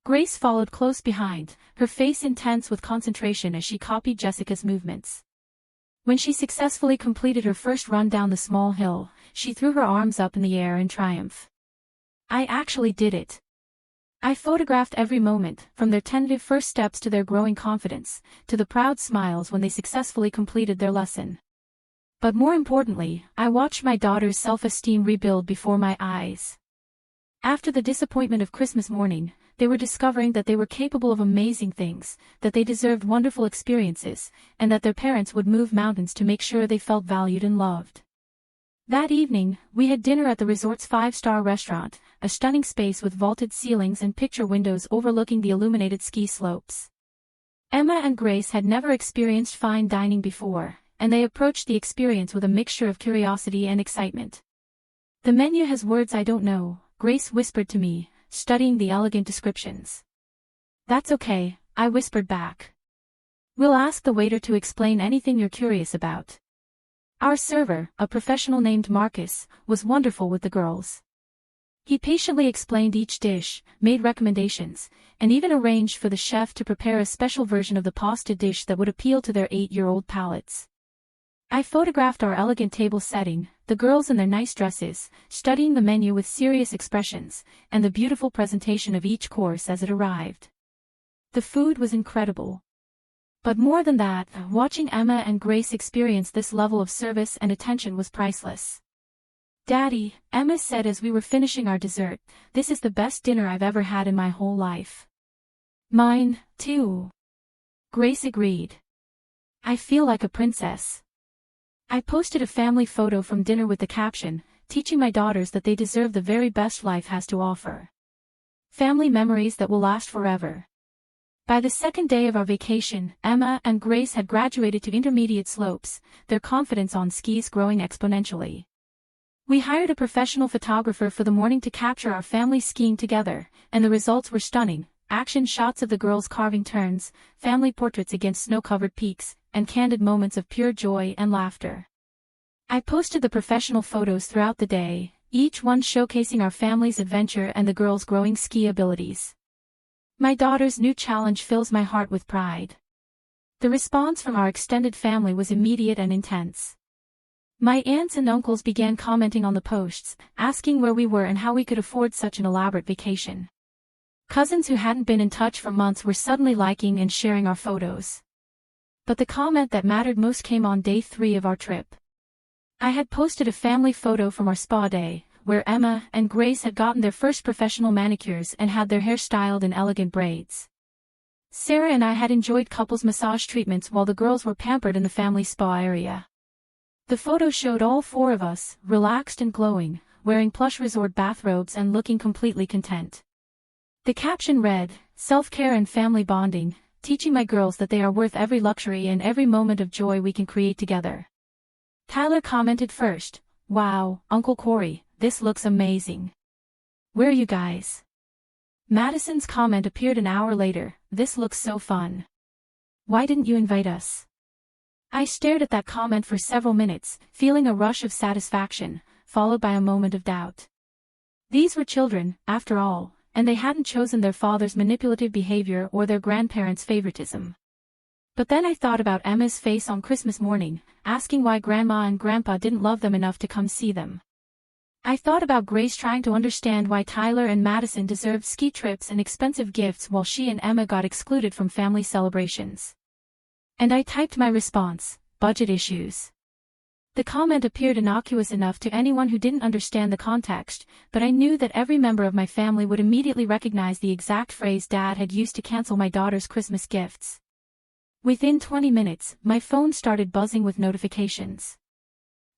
Grace followed close behind, her face intense with concentration as she copied Jessica's movements. When she successfully completed her first run down the small hill, she threw her arms up in the air in triumph. "I actually did it." I photographed every moment, from their tentative first steps to their growing confidence, to the proud smiles when they successfully completed their lesson. But more importantly, I watched my daughter's self-esteem rebuild before my eyes. After the disappointment of Christmas morning, they were discovering that they were capable of amazing things, that they deserved wonderful experiences, and that their parents would move mountains to make sure they felt valued and loved. That evening, we had dinner at the resort's 5-star restaurant, a stunning space with vaulted ceilings and picture windows overlooking the illuminated ski slopes. Emma and Grace had never experienced fine dining before, and they approached the experience with a mixture of curiosity and excitement. "The menu has words I don't know," Grace whispered to me, studying the elegant descriptions. "That's okay," I whispered back. "We'll ask the waiter to explain anything you're curious about." Our server, a professional named Marcus, was wonderful with the girls. He patiently explained each dish, made recommendations, and even arranged for the chef to prepare a special version of the pasta dish that would appeal to their 8-year-old palates. I photographed our elegant table setting, the girls in their nice dresses, studying the menu with serious expressions, and the beautiful presentation of each course as it arrived. The food was incredible. But more than that, watching Emma and Grace experience this level of service and attention was priceless. "Daddy," Emma said as we were finishing our dessert, "this is the best dinner I've ever had in my whole life." "Mine, too," Grace agreed. "I feel like a princess." I posted a family photo from dinner with the caption, teaching my daughters that they deserve the very best life has to offer. Family memories that will last forever. By the second day of our vacation, Emma and Grace had graduated to intermediate slopes, their confidence on skis growing exponentially. We hired a professional photographer for the morning to capture our family skiing together, and the results were stunning: action shots of the girls carving turns, family portraits against snow-covered peaks, and candid moments of pure joy and laughter. I posted the professional photos throughout the day, each one showcasing our family's adventure and the girls' growing ski abilities. My daughter's new challenge fills my heart with pride. The response from our extended family was immediate and intense. My aunts and uncles began commenting on the posts, asking where we were and how we could afford such an elaborate vacation. Cousins who hadn't been in touch for months were suddenly liking and sharing our photos. But the comment that mattered most came on day 3 of our trip. I had posted a family photo from our spa day, where Emma and Grace had gotten their first professional manicures and had their hair styled in elegant braids. Sarah and I had enjoyed couples massage treatments while the girls were pampered in the family spa area. The photo showed all 4 of us, relaxed and glowing, wearing plush resort bathrobes and looking completely content. The caption read, "Self-care and family bonding, teaching my girls that they are worth every luxury and every moment of joy we can create together." Tyler commented first, "Wow, Uncle Corey, this looks amazing. Where are you guys?" Madison's comment appeared an hour later, "This looks so fun. Why didn't you invite us?" I stared at that comment for several minutes, feeling a rush of satisfaction, followed by a moment of doubt. These were children, after all, and they hadn't chosen their father's manipulative behavior or their grandparents' favoritism. But then I thought about Emma's face on Christmas morning, asking why Grandma and Grandpa didn't love them enough to come see them. I thought about Grace trying to understand why Tyler and Madison deserved ski trips and expensive gifts while she and Emma got excluded from family celebrations. And I typed my response, "Budget issues." The comment appeared innocuous enough to anyone who didn't understand the context, but I knew that every member of my family would immediately recognize the exact phrase Dad had used to cancel my daughter's Christmas gifts. Within 20 minutes, my phone started buzzing with notifications.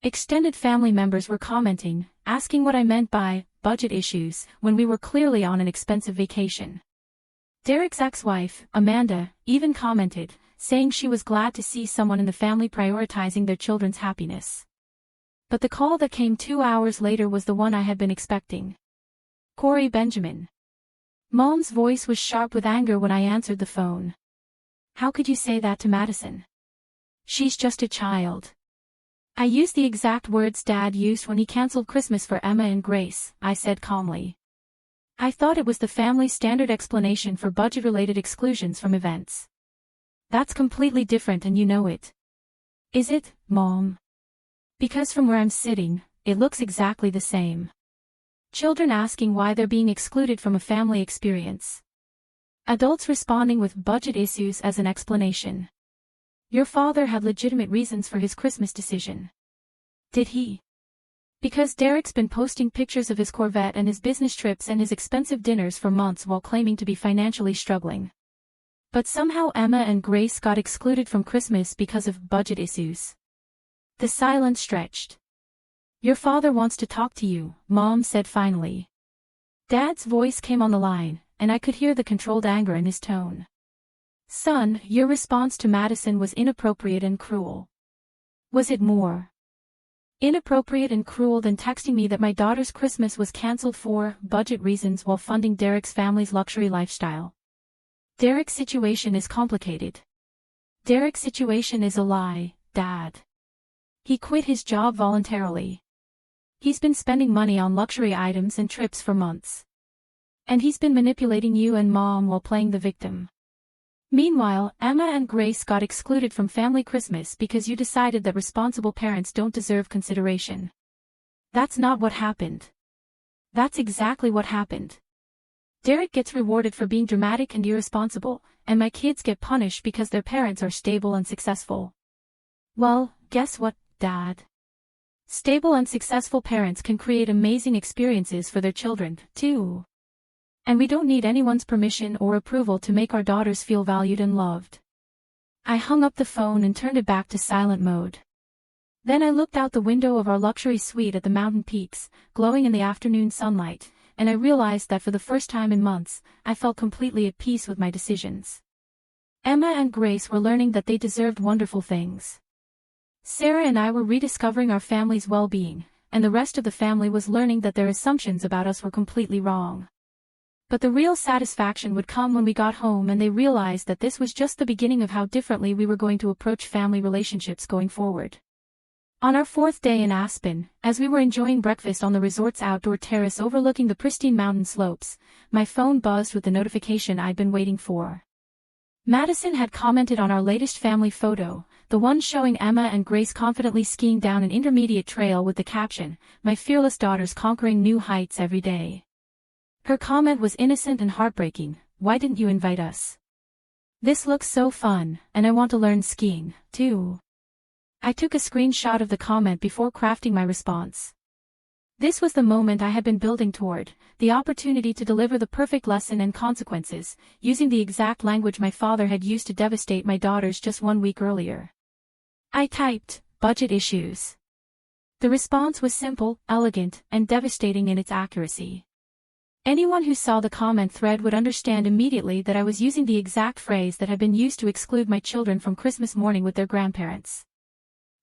Extended family members were commenting, asking what I meant by budget issues when we were clearly on an expensive vacation. Derek's ex-wife, Amanda, even commented, saying she was glad to see someone in the family prioritizing their children's happiness. But the call that came 2 hours later was the one I had been expecting. "Corey Benjamin." Mom's voice was sharp with anger when I answered the phone. "How could you say that to Madison? She's just a child." "I used the exact words Dad used when he canceled Christmas for Emma and Grace," I said calmly. "I thought it was the family's standard explanation for budget-related exclusions from events." "That's completely different and you know it." "Is it, Mom?" "Because from where I'm sitting, it looks exactly the same. Children asking why they're being excluded from a family experience. Adults responding with budget issues as an explanation. Your father had legitimate reasons for his Christmas decision. Did he? Because Derek's been posting pictures of his Corvette and his business trips and his expensive dinners for months while claiming to be financially struggling. But somehow Emma and Grace got excluded from Christmas because of budget issues." The silence stretched. "Your father wants to talk to you," Mom said finally. Dad's voice came on the line, and I could hear the controlled anger in his tone. "Son, your response to Madison was inappropriate and cruel. Was it more inappropriate and cruel than texting me that my daughter's Christmas was cancelled for budget reasons while funding Derek's family's luxury lifestyle? Derek's situation is complicated. Derek's situation is a lie, Dad. He quit his job voluntarily. He's been spending money on luxury items and trips for months. And he's been manipulating you and Mom while playing the victim. Meanwhile, Emma and Grace got excluded from family Christmas because you decided that responsible parents don't deserve consideration. That's not what happened. That's exactly what happened. Derek gets rewarded for being dramatic and irresponsible, and my kids get punished because their parents are stable and successful. Well, guess what, Dad? Stable and successful parents can create amazing experiences for their children, too. And we don't need anyone's permission or approval to make our daughters feel valued and loved. I hung up the phone and turned it back to silent mode. Then I looked out the window of our luxury suite at the mountain peaks, glowing in the afternoon sunlight, and I realized that for the first time in months, I felt completely at peace with my decisions. Emma and Grace were learning that they deserved wonderful things. Sarah and I were rediscovering our family's well-being, and the rest of the family was learning that their assumptions about us were completely wrong. But the real satisfaction would come when we got home and they realized that this was just the beginning of how differently we were going to approach family relationships going forward. On our fourth day in Aspen, as we were enjoying breakfast on the resort's outdoor terrace overlooking the pristine mountain slopes, my phone buzzed with the notification I'd been waiting for. Madison had commented on our latest family photo, the one showing Emma and Grace confidently skiing down an intermediate trail with the caption, "My fearless daughters conquering new heights every day." Her comment was innocent and heartbreaking. "Why didn't you invite us? This looks so fun, and I want to learn skiing, too." I took a screenshot of the comment before crafting my response. This was the moment I had been building toward, the opportunity to deliver the perfect lesson and consequences, using the exact language my father had used to devastate my daughters just 1 week earlier. I typed, "budget issues." The response was simple, elegant, and devastating in its accuracy. Anyone who saw the comment thread would understand immediately that I was using the exact phrase that had been used to exclude my children from Christmas morning with their grandparents.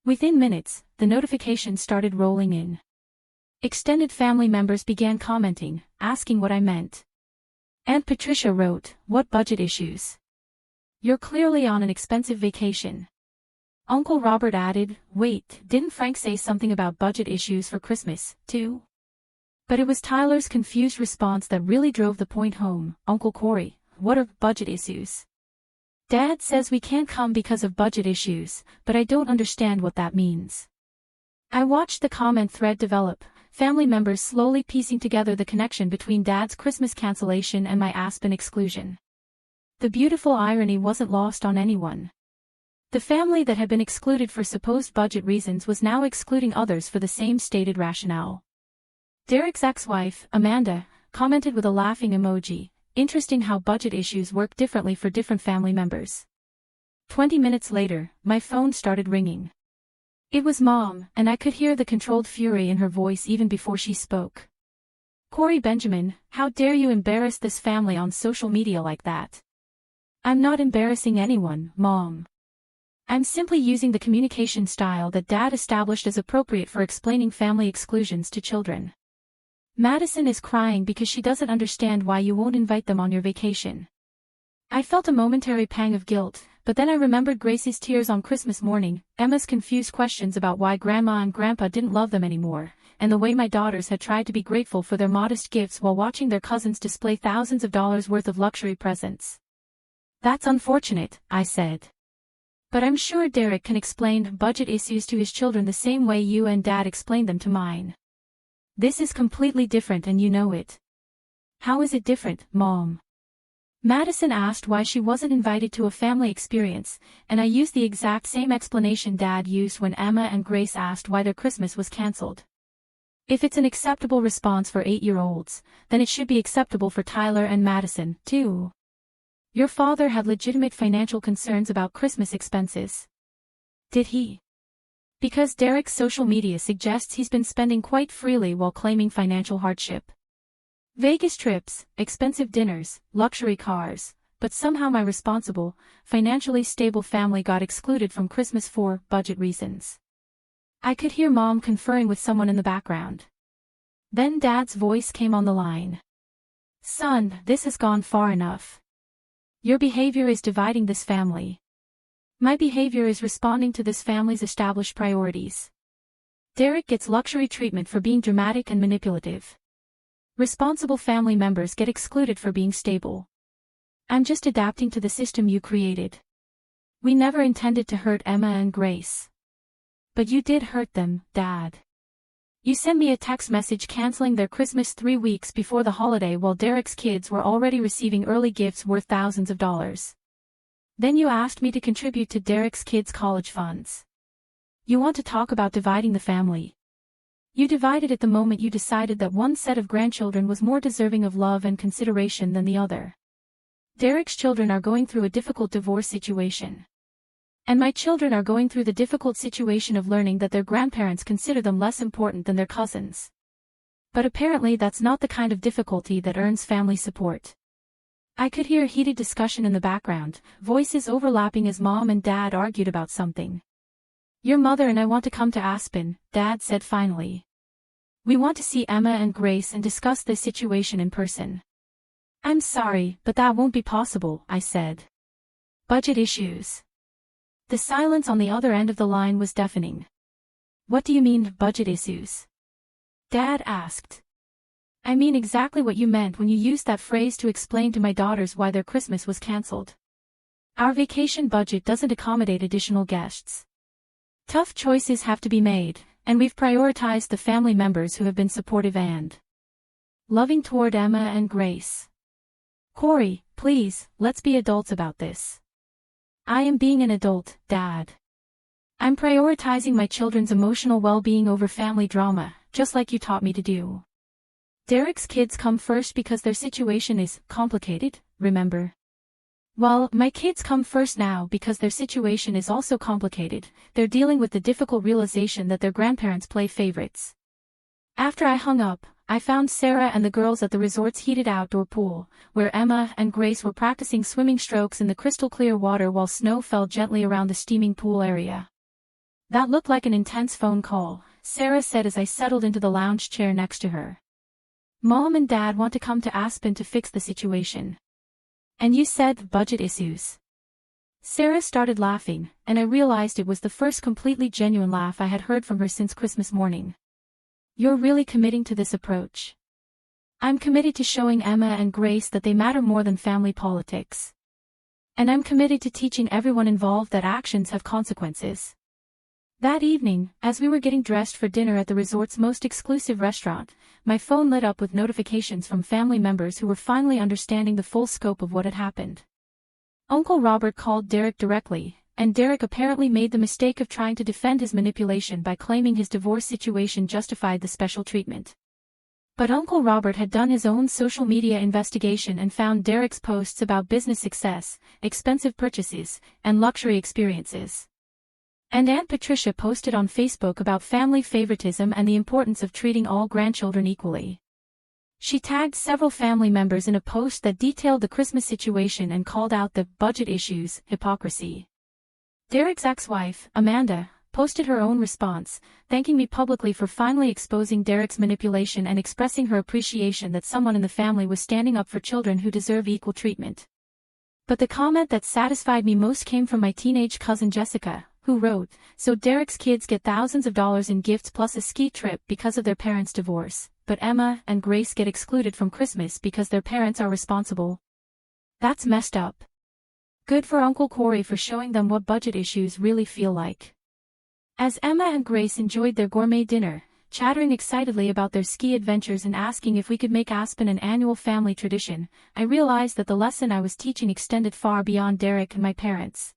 Within minutes, the notifications started rolling in. Extended family members began commenting, asking what I meant. Aunt Patricia wrote, "What budget issues? You're clearly on an expensive vacation." Uncle Robert added, "Wait, didn't Frank say something about budget issues for Christmas, too?" But it was Tyler's confused response that really drove the point home. "Uncle Corey, what are budget issues? Dad says we can't come because of budget issues, but I don't understand what that means." I watched the comment thread develop, family members slowly piecing together the connection between Dad's Christmas cancellation and my Aspen exclusion. The beautiful irony wasn't lost on anyone. The family that had been excluded for supposed budget reasons was now excluding others for the same stated rationale. Derek's ex-wife, Amanda, commented with a laughing emoji, "Interesting how budget issues work differently for different family members." 20 minutes later, my phone started ringing. It was Mom, and I could hear the controlled fury in her voice even before she spoke. "Corey Benjamin, how dare you embarrass this family on social media like that?" "I'm not embarrassing anyone, Mom. I'm simply using the communication style that Dad established as appropriate for explaining family exclusions to children. Madison is crying because she doesn't understand why you won't invite them on your vacation." I felt a momentary pang of guilt, but then I remembered Gracie's tears on Christmas morning, Emma's confused questions about why Grandma and Grandpa didn't love them anymore, and the way my daughters had tried to be grateful for their modest gifts while watching their cousins display thousands of dollars worth of luxury presents. "That's unfortunate," I said. "But I'm sure Derek can explain budget issues to his children the same way you and Dad explained them to mine. This is completely different and you know it." "How is it different, Mom?" Madison asked why she wasn't invited to a family experience, and I used the exact same explanation Dad used when Emma and Grace asked why their Christmas was cancelled. If it's an acceptable response for 8-year-olds, then it should be acceptable for Tyler and Madison, too. Your father had legitimate financial concerns about Christmas expenses. Did he? Because Derek's social media suggests he's been spending quite freely while claiming financial hardship. Vegas trips, expensive dinners, luxury cars, but somehow my responsible, financially stable family got excluded from Christmas for budget reasons. I could hear Mom conferring with someone in the background. Then Dad's voice came on the line. Son, this has gone far enough. Your behavior is dividing this family. My behavior is responding to this family's established priorities. Derek gets luxury treatment for being dramatic and manipulative. Responsible family members get excluded for being stable. I'm just adapting to the system you created. We never intended to hurt Emma and Grace. But you did hurt them, Dad. You sent me a text message canceling their Christmas 3 weeks before the holiday while Derek's kids were already receiving early gifts worth thousands of dollars. Then you asked me to contribute to Derek's kids' college funds. You want to talk about dividing the family? You divided at the moment you decided that one set of grandchildren was more deserving of love and consideration than the other. Derek's children are going through a difficult divorce situation. And my children are going through the difficult situation of learning that their grandparents consider them less important than their cousins. But apparently that's not the kind of difficulty that earns family support. I could hear a heated discussion in the background, voices overlapping as Mom and Dad argued about something. Your mother and I want to come to Aspen, Dad said finally. We want to see Emma and Grace and discuss this situation in person. I'm sorry, but that won't be possible, I said. Budget issues. The silence on the other end of the line was deafening. What do you mean, budget issues? Dad asked. I mean exactly what you meant when you used that phrase to explain to my daughters why their Christmas was cancelled. Our vacation budget doesn't accommodate additional guests. Tough choices have to be made, and we've prioritized the family members who have been supportive and loving toward Emma and Grace. Corey, please, let's be adults about this. I am being an adult, Dad. I'm prioritizing my children's emotional well-being over family drama, just like you taught me to do. Derek's kids come first because their situation is complicated, remember? Well, my kids come first now because their situation is also complicated. They're dealing with the difficult realization that their grandparents play favorites. After I hung up, I found Sarah and the girls at the resort's heated outdoor pool, where Emma and Grace were practicing swimming strokes in the crystal-clear water while snow fell gently around the steaming pool area. That looked like an intense phone call, Sarah said as I settled into the lounge chair next to her. Mom and Dad want to come to Aspen to fix the situation. And you said budget issues. Sarah started laughing, and I realized it was the first completely genuine laugh I had heard from her since Christmas morning. You're really committing to this approach. I'm committed to showing Emma and Grace that they matter more than family politics. And I'm committed to teaching everyone involved that actions have consequences. That evening, as we were getting dressed for dinner at the resort's most exclusive restaurant, my phone lit up with notifications from family members who were finally understanding the full scope of what had happened. Uncle Robert called Derek directly, and Derek apparently made the mistake of trying to defend his manipulation by claiming his divorce situation justified the special treatment. But Uncle Robert had done his own social media investigation and found Derek's posts about business success, expensive purchases, and luxury experiences. And Aunt Patricia posted on Facebook about family favoritism and the importance of treating all grandchildren equally. She tagged several family members in a post that detailed the Christmas situation and called out the budget issues, hypocrisy. Derek's ex-wife, Amanda, posted her own response, thanking me publicly for finally exposing Derek's manipulation and expressing her appreciation that someone in the family was standing up for children who deserve equal treatment. But the comment that satisfied me most came from my teenage cousin Jessica, who wrote, "So Derek's kids get thousands of dollars in gifts plus a ski trip because of their parents' divorce, but Emma and Grace get excluded from Christmas because their parents are responsible. That's messed up. Good for Uncle Corey for showing them what budget issues really feel like." As Emma and Grace enjoyed their gourmet dinner, chattering excitedly about their ski adventures and asking if we could make Aspen an annual family tradition, I realized that the lesson I was teaching extended far beyond Derek and my parents.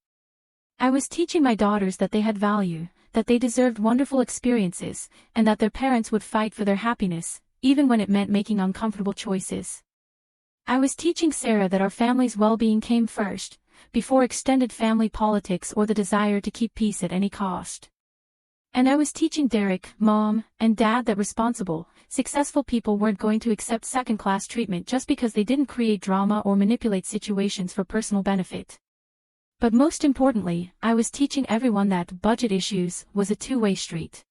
I was teaching my daughters that they had value, that they deserved wonderful experiences, and that their parents would fight for their happiness, even when it meant making uncomfortable choices. I was teaching Sarah that our family's well-being came first, before extended family politics or the desire to keep peace at any cost. And I was teaching Derek, Mom, and Dad that responsible, successful people weren't going to accept second-class treatment just because they didn't create drama or manipulate situations for personal benefit. But most importantly, I was teaching everyone that budget issues was a two-way street.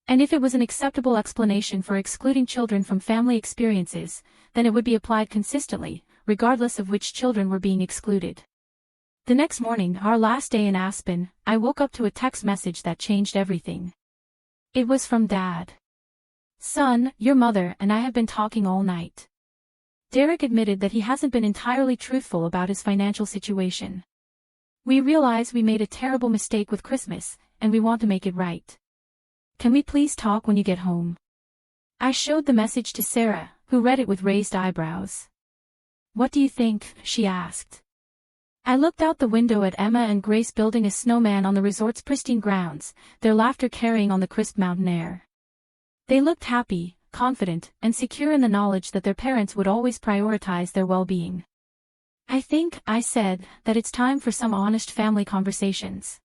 And if it was an acceptable explanation for excluding children from family experiences, then it would be applied consistently, regardless of which children were being excluded. The next morning, our last day in Aspen, I woke up to a text message that changed everything. It was from Dad. "Son, your mother and I have been talking all night." Derek admitted that he hasn't been entirely truthful about his financial situation. "We realize we made a terrible mistake with Christmas, and we want to make it right. Can we please talk when you get home?" I showed the message to Sarah, who read it with raised eyebrows. "What do you think?" she asked. I looked out the window at Emma and Grace building a snowman on the resort's pristine grounds, their laughter carrying on the crisp mountain air. They looked happy, confident, and secure in the knowledge that their parents would always prioritize their well-being. "I think," I said, "that it's time for some honest family conversations.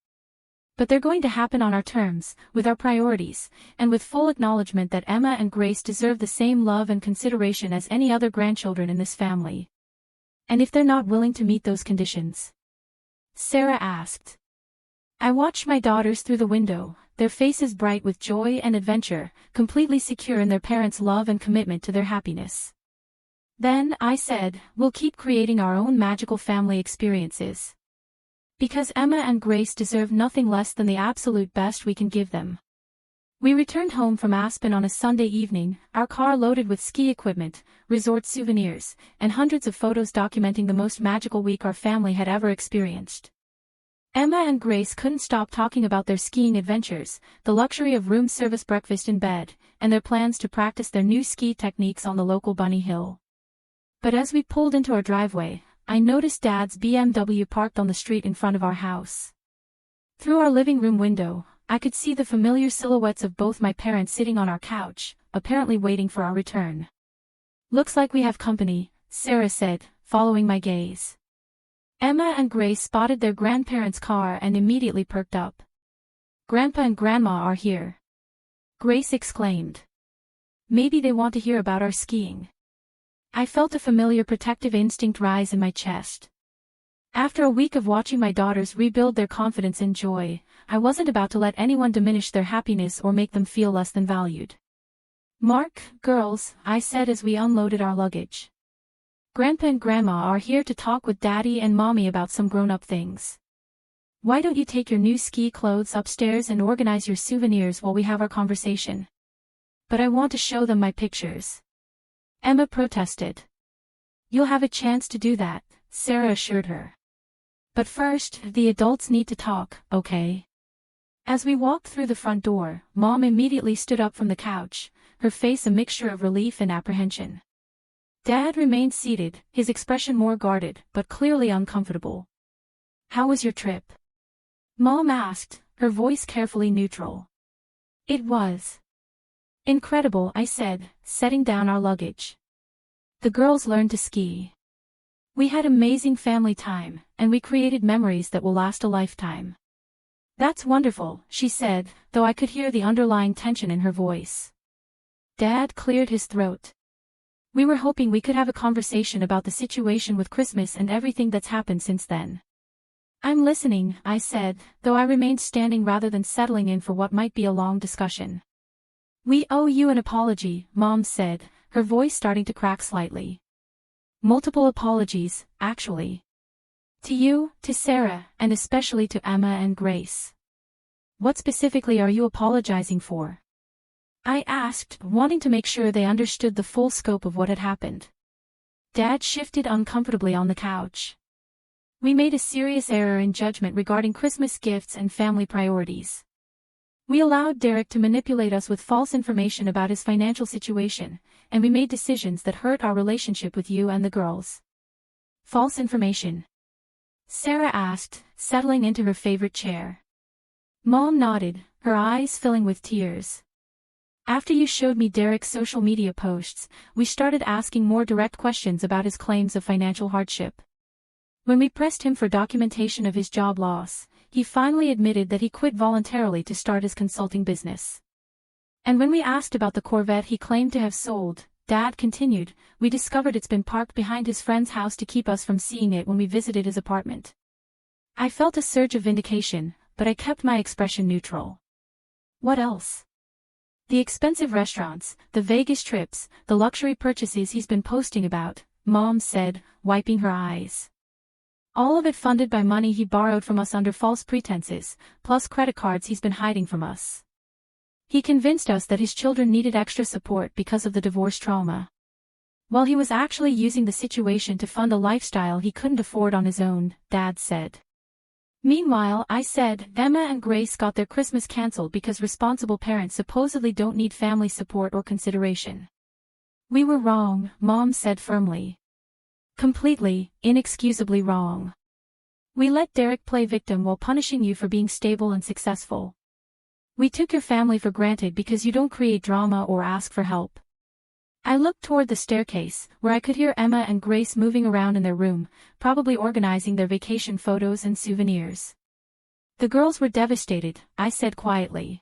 But they're going to happen on our terms, with our priorities, and with full acknowledgement that Emma and Grace deserve the same love and consideration as any other grandchildren in this family." "And if they're not willing to meet those conditions?" Sarah asked. I watched my daughters through the window, their faces bright with joy and adventure, completely secure in their parents' love and commitment to their happiness. "Then," I said, "we'll keep creating our own magical family experiences. Because Emma and Grace deserve nothing less than the absolute best we can give them." We returned home from Aspen on a Sunday evening, our car loaded with ski equipment, resort souvenirs, and hundreds of photos documenting the most magical week our family had ever experienced. Emma and Grace couldn't stop talking about their skiing adventures, the luxury of room service breakfast in bed, and their plans to practice their new ski techniques on the local bunny hill. But as we pulled into our driveway, I noticed Dad's BMW parked on the street in front of our house. Through our living room window, I could see the familiar silhouettes of both my parents sitting on our couch, apparently waiting for our return. "Looks like we have company," Sarah said, following my gaze. Emma and Grace spotted their grandparents' car and immediately perked up. "Grandpa and Grandma are here," Grace exclaimed. "Maybe they want to hear about our skiing." I felt a familiar protective instinct rise in my chest. After a week of watching my daughters rebuild their confidence and joy, I wasn't about to let anyone diminish their happiness or make them feel less than valued. "Mark, girls," I said as we unloaded our luggage. "Grandpa and Grandma are here to talk with Daddy and Mommy about some grown-up things. Why don't you take your new ski clothes upstairs and organize your souvenirs while we have our conversation?" "But I want to show them my pictures," Emma protested. "You'll have a chance to do that," Sarah assured her. "But first, the adults need to talk, okay?" As we walked through the front door, Mom immediately stood up from the couch, her face a mixture of relief and apprehension. Dad remained seated, his expression more guarded, but clearly uncomfortable. "How was your trip?" Mom asked, her voice carefully neutral. "It was incredible," I said, setting down our luggage. "The girls learned to ski. We had amazing family time, and we created memories that will last a lifetime." "That's wonderful," she said, though I could hear the underlying tension in her voice. Dad cleared his throat. "We were hoping we could have a conversation about the situation with Christmas and everything that's happened since then." "I'm listening," I said, though I remained standing rather than settling in for what might be a long discussion. "We owe you an apology," Mom said, her voice starting to crack slightly. "Multiple apologies, actually. To you, to Sarah, and especially to Emma and Grace." "What specifically are you apologizing for?" I asked, wanting to make sure they understood the full scope of what had happened. Dad shifted uncomfortably on the couch. "We made a serious error in judgment regarding Christmas gifts and family priorities. We allowed Derek to manipulate us with false information about his financial situation, and we made decisions that hurt our relationship with you and the girls." "False information?" Sarah asked, settling into her favorite chair. Mom nodded, her eyes filling with tears. "After you showed me Derek's social media posts, we started asking more direct questions about his claims of financial hardship. When we pressed him for documentation of his job loss, he finally admitted that he quit voluntarily to start his consulting business. And when we asked about the Corvette he claimed to have sold," Dad continued, "we discovered it's been parked behind his friend's house to keep us from seeing it when we visited his apartment." I felt a surge of vindication, but I kept my expression neutral. "What else?" The expensive restaurants, the Vegas trips, the luxury purchases he's been posting about, Mom said, wiping her eyes. All of it funded by money he borrowed from us under false pretenses, plus credit cards he's been hiding from us. He convinced us that his children needed extra support because of the divorce trauma, while he was actually using the situation to fund a lifestyle he couldn't afford on his own, Dad said. Meanwhile, I said, Emma and Grace got their Christmas cancelled because responsible parents supposedly don't need family support or consideration. We were wrong, Mom said firmly. Completely, inexcusably wrong. We let Derek play victim while punishing you for being stable and successful. We took your family for granted because you don't create drama or ask for help. I looked toward the staircase, where I could hear Emma and Grace moving around in their room, probably organizing their vacation photos and souvenirs. The girls were devastated, I said quietly.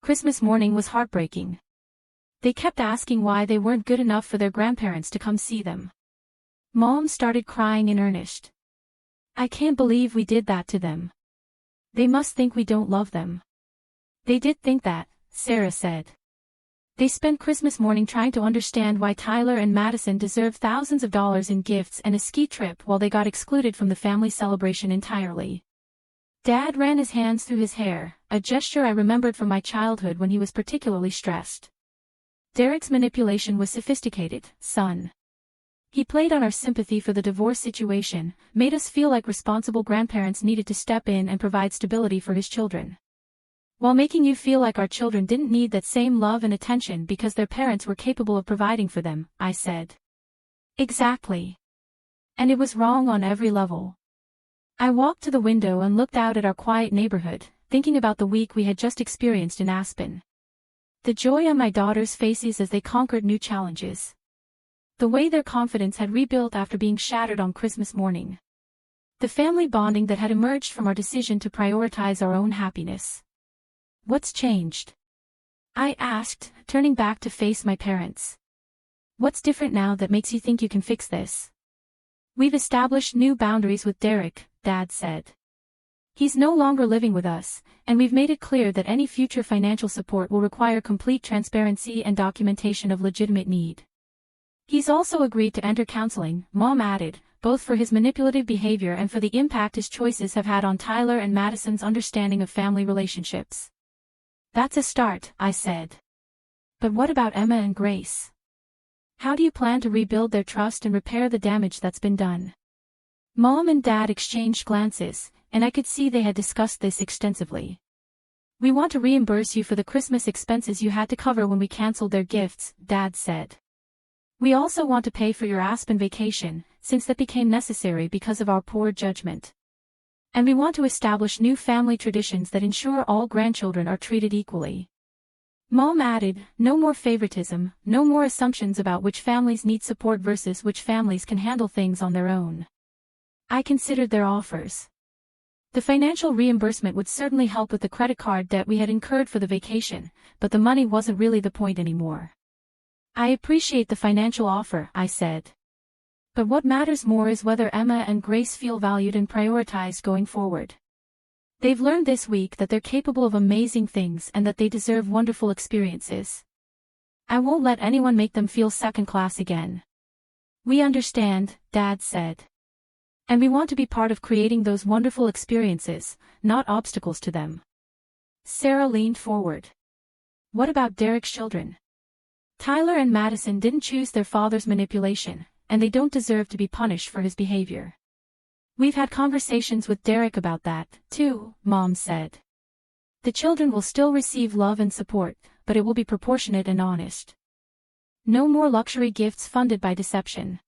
Christmas morning was heartbreaking. They kept asking why they weren't good enough for their grandparents to come see them. Mom started crying in earnest. I can't believe we did that to them. They must think we don't love them. They did think that, Sarah said. They spent Christmas morning trying to understand why Tyler and Madison deserved thousands of dollars in gifts and a ski trip while they got excluded from the family celebration entirely. Dad ran his hands through his hair, a gesture I remembered from my childhood when he was particularly stressed. Derek's manipulation was sophisticated, son. He played on our sympathy for the divorce situation, made us feel like responsible grandparents needed to step in and provide stability for his children, while making you feel like our children didn't need that same love and attention because their parents were capable of providing for them, I said. Exactly. And it was wrong on every level. I walked to the window and looked out at our quiet neighborhood, thinking about the week we had just experienced in Aspen. The joy on my daughters' faces as they conquered new challenges. The way their confidence had rebuilt after being shattered on Christmas morning. The family bonding that had emerged from our decision to prioritize our own happiness. What's changed? I asked, turning back to face my parents. What's different now that makes you think you can fix this? We've established new boundaries with Derek, Dad said. He's no longer living with us, and we've made it clear that any future financial support will require complete transparency and documentation of legitimate need. He's also agreed to enter counseling, Mom added, both for his manipulative behavior and for the impact his choices have had on Tyler and Madison's understanding of family relationships. That's a start, I said. But what about Emma and Grace? How do you plan to rebuild their trust and repair the damage that's been done? Mom and Dad exchanged glances, and I could see they had discussed this extensively. We want to reimburse you for the Christmas expenses you had to cover when we canceled their gifts, Dad said. We also want to pay for your Aspen vacation, since that became necessary because of our poor judgment. And we want to establish new family traditions that ensure all grandchildren are treated equally. Mom added, no more favoritism, no more assumptions about which families need support versus which families can handle things on their own. I considered their offers. The financial reimbursement would certainly help with the credit card debt we had incurred for the vacation, but the money wasn't really the point anymore. I appreciate the financial offer, I said. But what matters more is whether Emma and Grace feel valued and prioritized going forward. They've learned this week that they're capable of amazing things and that they deserve wonderful experiences. I won't let anyone make them feel second class again. We understand, Dad said. And we want to be part of creating those wonderful experiences, not obstacles to them. Sarah leaned forward. What about Derek's children? Tyler and Madison didn't choose their father's manipulation, and they don't deserve to be punished for his behavior. We've had conversations with Derek about that, too, Mom said. The children will still receive love and support, but it will be proportionate and honest. No more luxury gifts funded by deception.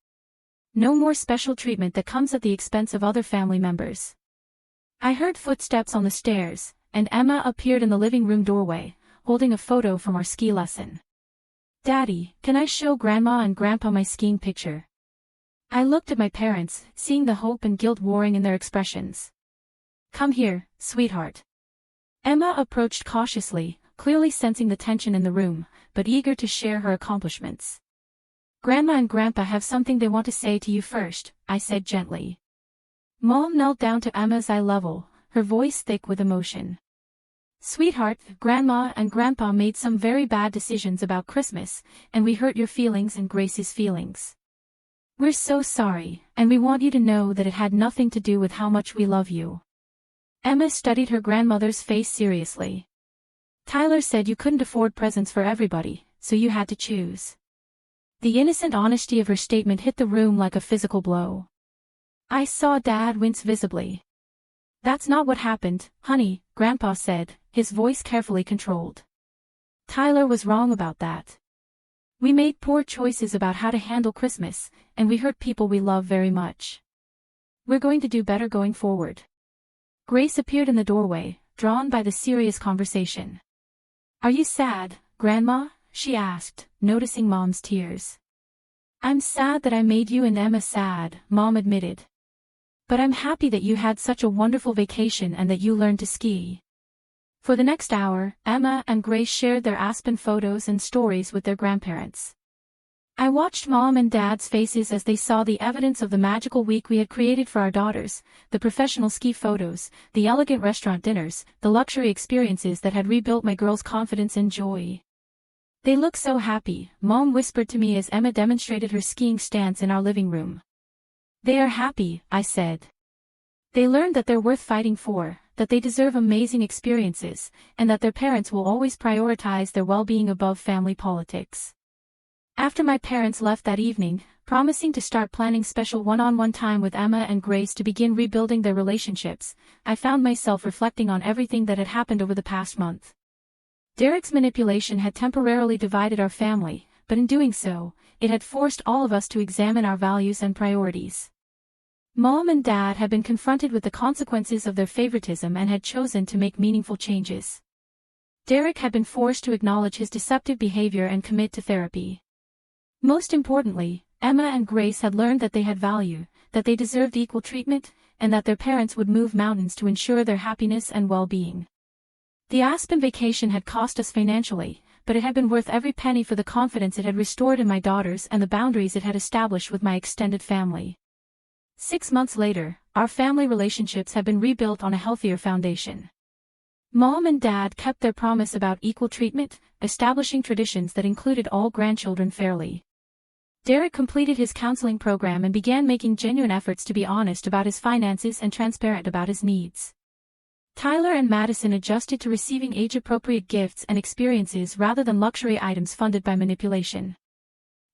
No more special treatment that comes at the expense of other family members. I heard footsteps on the stairs, and Emma appeared in the living room doorway, holding a photo from our ski lesson. Daddy, can I show Grandma and Grandpa my skiing picture? I looked at my parents, seeing the hope and guilt warring in their expressions. Come here, sweetheart. Emma approached cautiously, clearly sensing the tension in the room, but eager to share her accomplishments. Grandma and Grandpa have something they want to say to you first, I said gently. Mom knelt down to Emma's eye level, her voice thick with emotion. Sweetheart, Grandma and Grandpa made some very bad decisions about Christmas, and we hurt your feelings and Grace's feelings. We're so sorry, and we want you to know that it had nothing to do with how much we love you. Emma studied her grandmother's face seriously. Tyler said you couldn't afford presents for everybody, so you had to choose. The innocent honesty of her statement hit the room like a physical blow. I saw Dad wince visibly. That's not what happened, honey, Grandpa said, his voice carefully controlled. Tyler was wrong about that. We made poor choices about how to handle Christmas, and we hurt people we love very much. We're going to do better going forward. Grace appeared in the doorway, drawn by the serious conversation. Are you sad, Grandma? She asked, noticing Mom's tears. I'm sad that I made you and Emma sad, Mom admitted. But I'm happy that you had such a wonderful vacation and that you learned to ski. For the next hour, Emma and Grace shared their Aspen photos and stories with their grandparents. I watched Mom and Dad's faces as they saw the evidence of the magical week we had created for our daughters, the professional ski photos, the elegant restaurant dinners, the luxury experiences that had rebuilt my girls' confidence and joy. They look so happy, Mom whispered to me as Emma demonstrated her skiing stance in our living room. They are happy, I said. They learned that they're worth fighting for, that they deserve amazing experiences, and that their parents will always prioritize their well-being above family politics. After my parents left that evening, promising to start planning special one-on-one time with Emma and Grace to begin rebuilding their relationships, I found myself reflecting on everything that had happened over the past month. Derek's manipulation had temporarily divided our family, but in doing so, it had forced all of us to examine our values and priorities. Mom and Dad had been confronted with the consequences of their favoritism and had chosen to make meaningful changes. Derek had been forced to acknowledge his deceptive behavior and commit to therapy. Most importantly, Emma and Grace had learned that they had value, that they deserved equal treatment, and that their parents would move mountains to ensure their happiness and well-being. The Aspen vacation had cost us financially, but it had been worth every penny for the confidence it had restored in my daughters and the boundaries it had established with my extended family. 6 months later, our family relationships had been rebuilt on a healthier foundation. Mom and Dad kept their promise about equal treatment, establishing traditions that included all grandchildren fairly. Derek completed his counseling program and began making genuine efforts to be honest about his finances and transparent about his needs. Tyler and Madison adjusted to receiving age-appropriate gifts and experiences rather than luxury items funded by manipulation.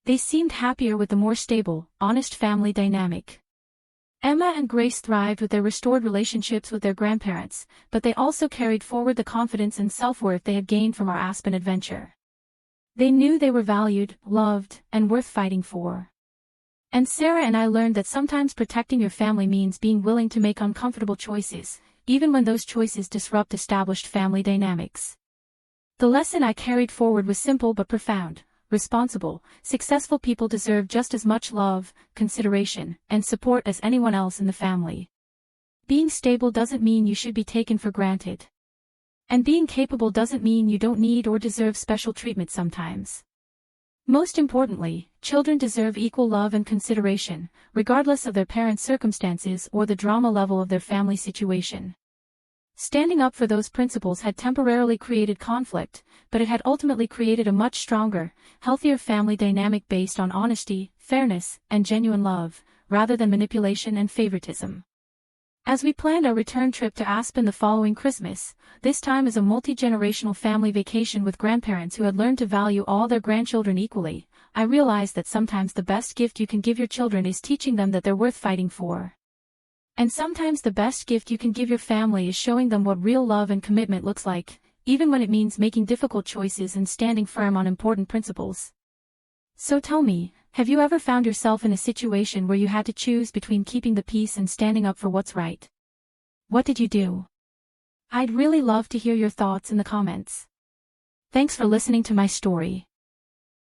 They seemed happier with the more stable, honest family dynamic. Emma and Grace thrived with their restored relationships with their grandparents, but they also carried forward the confidence and self-worth they had gained from our Aspen adventure. They knew they were valued, loved, and worth fighting for. And Sarah and I learned that sometimes protecting your family means being willing to make uncomfortable choices, even when those choices disrupt established family dynamics. The lesson I carried forward was simple but profound. Responsible, successful people deserve just as much love, consideration, and support as anyone else in the family. Being stable doesn't mean you should be taken for granted. And being capable doesn't mean you don't need or deserve special treatment sometimes. Most importantly, children deserve equal love and consideration, regardless of their parents' circumstances or the drama level of their family situation. Standing up for those principles had temporarily created conflict, but it had ultimately created a much stronger, healthier family dynamic based on honesty, fairness, and genuine love, rather than manipulation and favoritism. As we planned our return trip to Aspen the following Christmas, this time as a multi-generational family vacation with grandparents who had learned to value all their grandchildren equally, I realized that sometimes the best gift you can give your children is teaching them that they're worth fighting for. And sometimes the best gift you can give your family is showing them what real love and commitment looks like, even when it means making difficult choices and standing firm on important principles. So tell me, have you ever found yourself in a situation where you had to choose between keeping the peace and standing up for what's right? What did you do? I'd really love to hear your thoughts in the comments. Thanks for listening to my story.